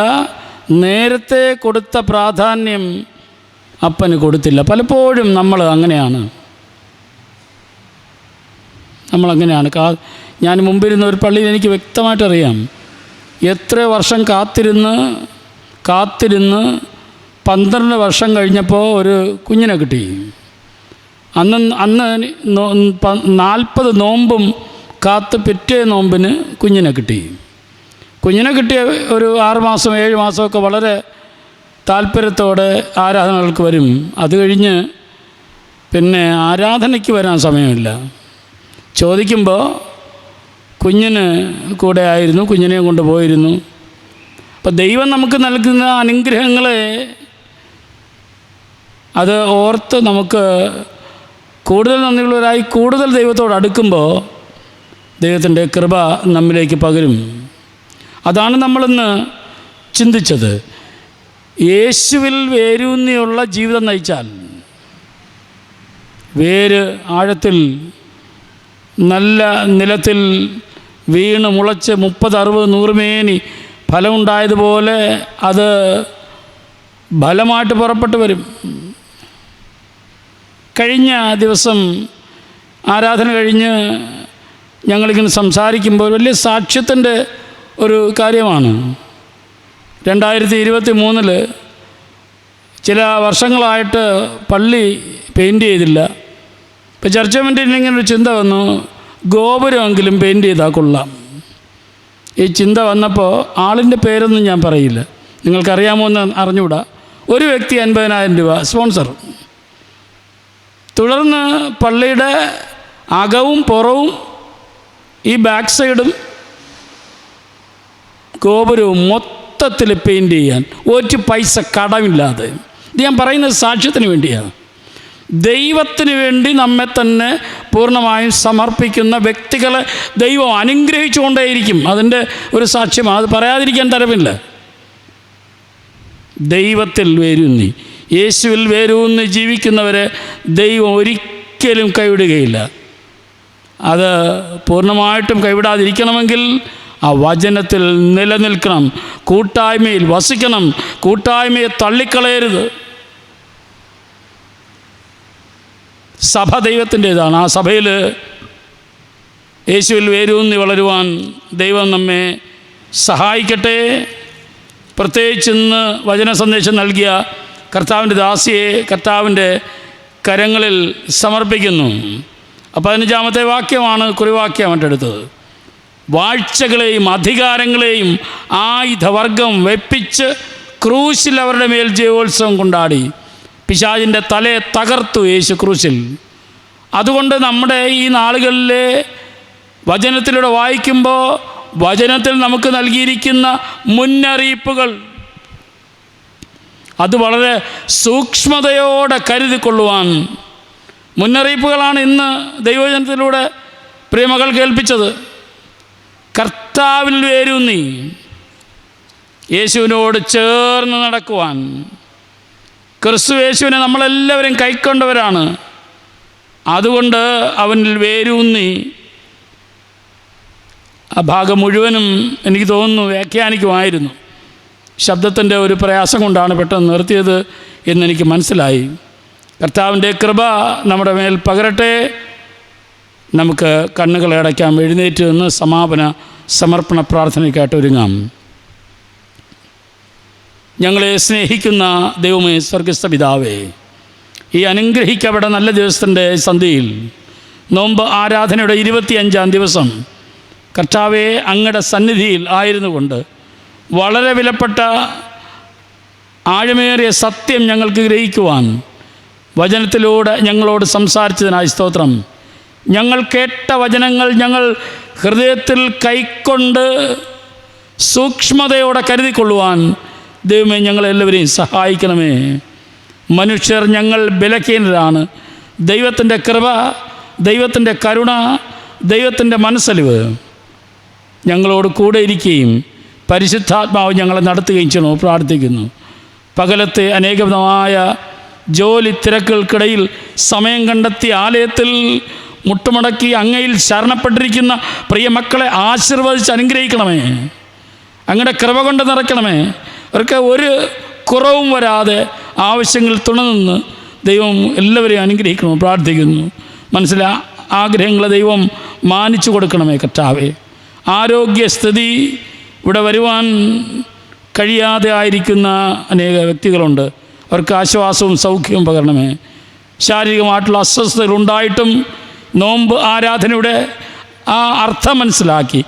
നേരത്തെ കൊടുത്ത പ്രാധാന്യം അപ്പന് കൊടുത്തില്ല. പലപ്പോഴും നമ്മളങ്ങനെയാണ്. ഞാൻ മുമ്പിരുന്ന ഒരു പള്ളിയിൽ എനിക്ക് വ്യക്തമായിട്ടറിയാം, എത്ര വർഷം കാത്തിരുന്ന് 12 വർഷം കഴിഞ്ഞപ്പോൾ ഒരു കുഞ്ഞിനെ കിട്ടി. അന്ന് 40 നോമ്പും കാത്ത് പിറ്റേ നോമ്പിന് കുഞ്ഞിനെ കിട്ടി. കുഞ്ഞിനെ കിട്ടിയ ഒരു 6 മാസം 7 മാസമൊക്കെ വളരെ താല്പര്യത്തോടെ ആരാധനകൾക്ക് വരും. അത് കഴിഞ്ഞ് പിന്നെ ആരാധനയ്ക്ക് വരാൻ സമയമില്ല. ചോദിക്കുമ്പോൾ കുഞ്ഞിന് കൂടെ ആയിരുന്നു, കുഞ്ഞിനെയും കൊണ്ട് പോയിരുന്നു. അപ്പം ദൈവം നമുക്ക് നൽകുന്ന അനുഗ്രഹങ്ങളെ അത് ഓർത്ത് നമുക്ക് കൂടുതൽ നന്ദിയുള്ളവരായി കൂടുതൽ ദൈവത്തോട് അടുക്കുമ്പോൾ ദൈവത്തിൻ്റെ കൃപ നമ്മിലേക്ക് പകരും. അതാണ് നമ്മളിന്ന് ചിന്തിച്ചത്. യേശുവിൽ വേരൂന്നിയുള്ള ജീവിതം നയിച്ചാൽ, വേര് ആഴത്തിൽ നല്ല നിലത്തിൽ വീണ് മുളച്ച് 30, 60, 100 മേനി ഫലമുണ്ടായതുപോലെ അത് ഫലമായിട്ട് പുറപ്പെട്ടു വരും. കഴിഞ്ഞ ദിവസം ആരാധന കഴിഞ്ഞ് ഞങ്ങളിങ്ങനെ സംസാരിക്കുമ്പോൾ വലിയ സാക്ഷ്യത്തിൻ്റെ ഒരു കാര്യമാണ്. 2023 ചില വർഷങ്ങളായിട്ട് പള്ളി പെയിൻറ്റ് ചെയ്തില്ല. ഇപ്പോൾ ചർച്ച കമ്മിറ്റിയിൽ ഇങ്ങനെ ഒരു ചിന്ത വന്നു, ഗോപുരമെങ്കിലും പെയിൻറ്റ് ചെയ്താൽ കൊള്ളാം. ഈ ചിന്ത വന്നപ്പോൾ ആളിൻ്റെ പേരൊന്നും ഞാൻ പറയില്ല, നിങ്ങൾക്കറിയാമോ എന്ന് അറിഞ്ഞുകൂടാ. ഒരു വ്യക്തി 50,000 രൂപ സ്പോൺസർ. തുടർന്ന് പള്ളിയുടെ അകവും പുറവും ഈ ബാക്ക് സൈഡും ഗോപുരവും മൊത്തത്തിൽ പെയിൻറ്റ് ചെയ്യാൻ ഒരു പൈസ കടമില്ലാതെ. ഇത് ഞാൻ പറയുന്നത് സാക്ഷ്യത്തിന് വേണ്ടിയാണ്. ദൈവത്തിന് വേണ്ടി നമ്മെ തന്നെ പൂർണ്ണമായും സമർപ്പിക്കുന്ന വ്യക്തികളെ ദൈവം അനുഗ്രഹിച്ചുകൊണ്ടേയിരിക്കും. അതിൻ്റെ ഒരു സാക്ഷ്യമാണ്, അത് പറയാതിരിക്കാൻ തരമില്ല. ദൈവത്തിൽ വേരൂന്നി, യേശുവിൽ വേരൂന്നി ജീവിക്കുന്നവരെ ദൈവം ഒരിക്കലും കൈവിടുകയില്ല. അത് പൂർണ്ണമായിട്ടും കൈവിടാതിരിക്കണമെങ്കിൽ ആ വചനത്തിൽ നിലനിൽക്കണം, കൂട്ടായ്മയിൽ വസിക്കണം, കൂട്ടായ്മയെ തള്ളിക്കളയരുത്. സഭ ദൈവത്തിൻ്റേതാണ്. ആ സഭയിൽ യേശുവിൽ വേരൂന്നി വളരുവാൻ ദൈവം നമ്മെ സഹായിക്കട്ടെ. പ്രത്യേകിച്ച് ഇന്ന് വചന സന്ദേശം നൽകിയ കർത്താവിൻ്റെ ദാസിയെ കർത്താവിൻ്റെ കരങ്ങളിൽ സമർപ്പിക്കുന്നു. 15-ാമത്തെ വാക്യമാണ് കുറിവാക്യമായിട്ട് എടുത്തത്. വാഴ്ചകളെയും അധികാരങ്ങളെയും ആയുധവർഗം വെപ്പിച്ച് ക്രൂശിൽ അവരുടെ മേൽ ജയോത്സവം കൊണ്ടാടി. പിശാചിൻ്റെ തലയെ തകർത്തു യേശു ക്രൂശിൽ. അതുകൊണ്ട് നമ്മുടെ ഈ നാളുകളിലെ വചനത്തിലൂടെ വായിക്കുമ്പോൾ വചനത്തിൽ നമുക്ക് നൽകിയിരിക്കുന്ന മുന്നറിയിപ്പുകൾ അത് വളരെ സൂക്ഷ്മതയോടെ കരുതിക്കൊള്ളുവാൻ മുന്നറിയിപ്പുകളാണ് ഇന്ന് ദൈവവചനത്തിലൂടെ പ്രിയമകൾ കേൾപ്പിച്ചത്. കർത്താവിൽ വേരൂന്നി യേശുവിനോട് ചേർന്ന് നടക്കുവാൻ. ക്രിസ്തു യേശുവിനെ നമ്മളെല്ലാവരും കൈക്കൊണ്ടവരാണ്. അതുകൊണ്ട് അവനിൽ വേരൂന്നി. ആ ഭാഗം മുഴുവനും എനിക്ക് തോന്നുന്നു വ്യാഖ്യാനിക്കുമായിരുന്നു. ശബ്ദത്തിൻ്റെ ഒരു പ്രയാസം കൊണ്ടാണ് പെട്ടെന്ന് നിർത്തിയത് എന്നെനിക്ക് മനസ്സിലായി. കർത്താവിൻ്റെ കൃപ നമ്മുടെ മേൽ പകരട്ടെ. നമുക്ക് കണ്ണുകളെ അടയ്ക്കാം. എഴുന്നേറ്റ് നിന്ന് സമാപന സമർപ്പണ പ്രാർത്ഥനയ്ക്കായിട്ട് ഒരുങ്ങാം. ഞങ്ങളെ സ്നേഹിക്കുന്ന ദൈവമേ, സ്വർഗസ്ഥ പിതാവേ, ഈ അനുഗ്രഹിക്കപ്പെട്ട നല്ല ദിവസത്തിൻ്റെ സന്ധ്യയിൽ നോമ്പ് ആരാധനയുടെ 25-ാം ദിവസം കർത്താവെ അങ്ങയുടെ സന്നിധിയിൽ ആയിരുന്നു കൊണ്ട് വളരെ വിലപ്പെട്ട ആഴമേറിയ സത്യം ഞങ്ങൾക്ക് ഗ്രഹിക്കുവാൻ വചനത്തിലൂടെ ഞങ്ങളോട് സംസാരിച്ചതിനായി സ്തോത്രം. ഞങ്ങൾ കേട്ട വചനങ്ങൾ ഞങ്ങൾ ഹൃദയത്തിൽ കൈക്കൊണ്ട് സൂക്ഷ്മതയോടെ കരുതിക്കൊള്ളുവാൻ ദൈവമേ ഞങ്ങളെല്ലാവരെയും സഹായിക്കണമേ. മനുഷ്യർ ഞങ്ങൾ ബലഹീനരാണ്. ദൈവത്തിൻ്റെ കൃപ, ദൈവത്തിൻ്റെ കരുണ, ദൈവത്തിൻ്റെ മനസ്സലിവ് ഞങ്ങളോട് കൂടെ ഇരിക്കുകയും പരിശുദ്ധാത്മാവ് ഞങ്ങളെ നടത്തുകയും ചെയ്യണോ പ്രാർത്ഥിക്കുന്നു. പകലത്തെ അനേകമായ ജോലി തിരക്കുകൾക്കിടയിൽ സമയം കണ്ടെത്തി ആലയത്തിൽ മുട്ടുമടക്കി അങ്ങയിൽ ശരണപ്പെട്ടിരിക്കുന്ന പ്രിയ മക്കളെ ആശീർവദിച്ച് അനുഗ്രഹിക്കണമേ. അങ്ങയുടെ കൃപ കൊണ്ട് നിറയ്ക്കണമേ. അവർക്ക് ഒരു കുറവും വരാതെ ആവശ്യങ്ങൾ തുണനിന്ന് ദൈവം എല്ലാവരെയും അനുഗ്രഹിക്കണമോ പ്രാർത്ഥിക്കുന്നു. മനസ്സിലെ ആഗ്രഹങ്ങളെ ദൈവം മാനിച്ചു കൊടുക്കണമേ കർത്താവേ. ആരോഗ്യസ്ഥിതി ഇവിടെ വരുവാൻ കഴിയാതെ ആയിരിക്കുന്ന അനേക വ്യക്തികളുണ്ട്. അവർക്ക് ആശ്വാസവും സൗഖ്യവും പകരണമേ. ശാരീരികമായിട്ടുള്ള അസ്വസ്ഥതകളുണ്ടായിട്ടും നോമ്പ് ആരാധനയുടെ ആ അർത്ഥം മനസ്സിലാക്കി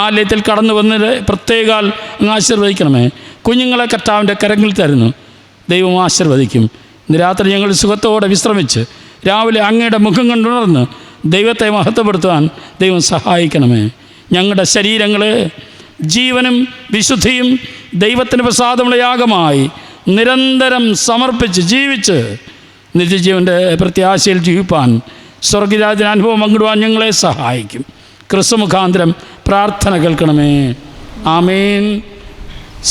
ആലയത്തിൽ കടന്നു വന്നത് പ്രത്യേകാൽ അങ്ങ് ആശീർവദിക്കണമേ. കുഞ്ഞുങ്ങളെ കർത്താവിൻ്റെ കരങ്ങളിൽ തരുന്നു, ദൈവം ആശീർവദിക്കും. ഇന്ന് രാത്രി ഞങ്ങൾ സുഖത്തോടെ വിശ്രമിച്ച് രാവിലെ അങ്ങയുടെ മുഖം കണ്ടുണർന്ന് ദൈവത്തെ മഹത്വപ്പെടുത്തുവാൻ ദൈവം സഹായിക്കണമേ. ഞങ്ങളുടെ ശരീരങ്ങൾ ജീവനും വിശുദ്ധിയും ദൈവത്തിന് പ്രസാദമുള്ള യാഗമായി നിരന്തരം സമർപ്പിച്ച് ജീവിച്ച് നിത്യജീവൻ്റെ പ്രത്യാശയിൽ ജീവിപ്പാൻ സ്വർഗരാജ്യ അനുഭവം പങ്കിടുവാൻ ഞങ്ങളെ സഹായിക്കും. ക്രിസ്തു മുഖാന്തരം പ്രാർത്ഥന കേൾക്കണമേ. ആമേൻ.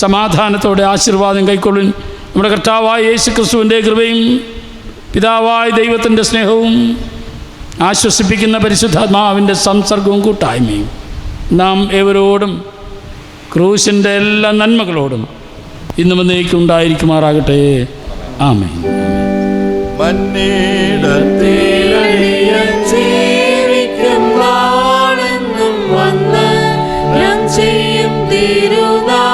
സമാധാനത്തോടെ ആശീർവാദം കൈക്കൊള്ളുൻ. നമ്മുടെ കർത്താവായ യേശു ക്രിസ്തുവിൻ്റെ കൃപയും പിതാവായ ദൈവത്തിൻ്റെ സ്നേഹവും ആശ്വസിപ്പിക്കുന്ന പരിശുദ്ധാത്മാവിൻ്റെ സംസർഗവും കൂട്ടായ്മയും നാം ഏവരോടും ക്രൂശിൻ്റെ എല്ലാ നന്മകളോടും ഇന്നും എന്നേക്കും ഉണ്ടായിരിക്കുമാറാകട്ടെ. ആമേൻ. ജീവിക്കും നാളെന്നും വന്ന് ഞാൻ ചെയ്യും തിരുനാൾ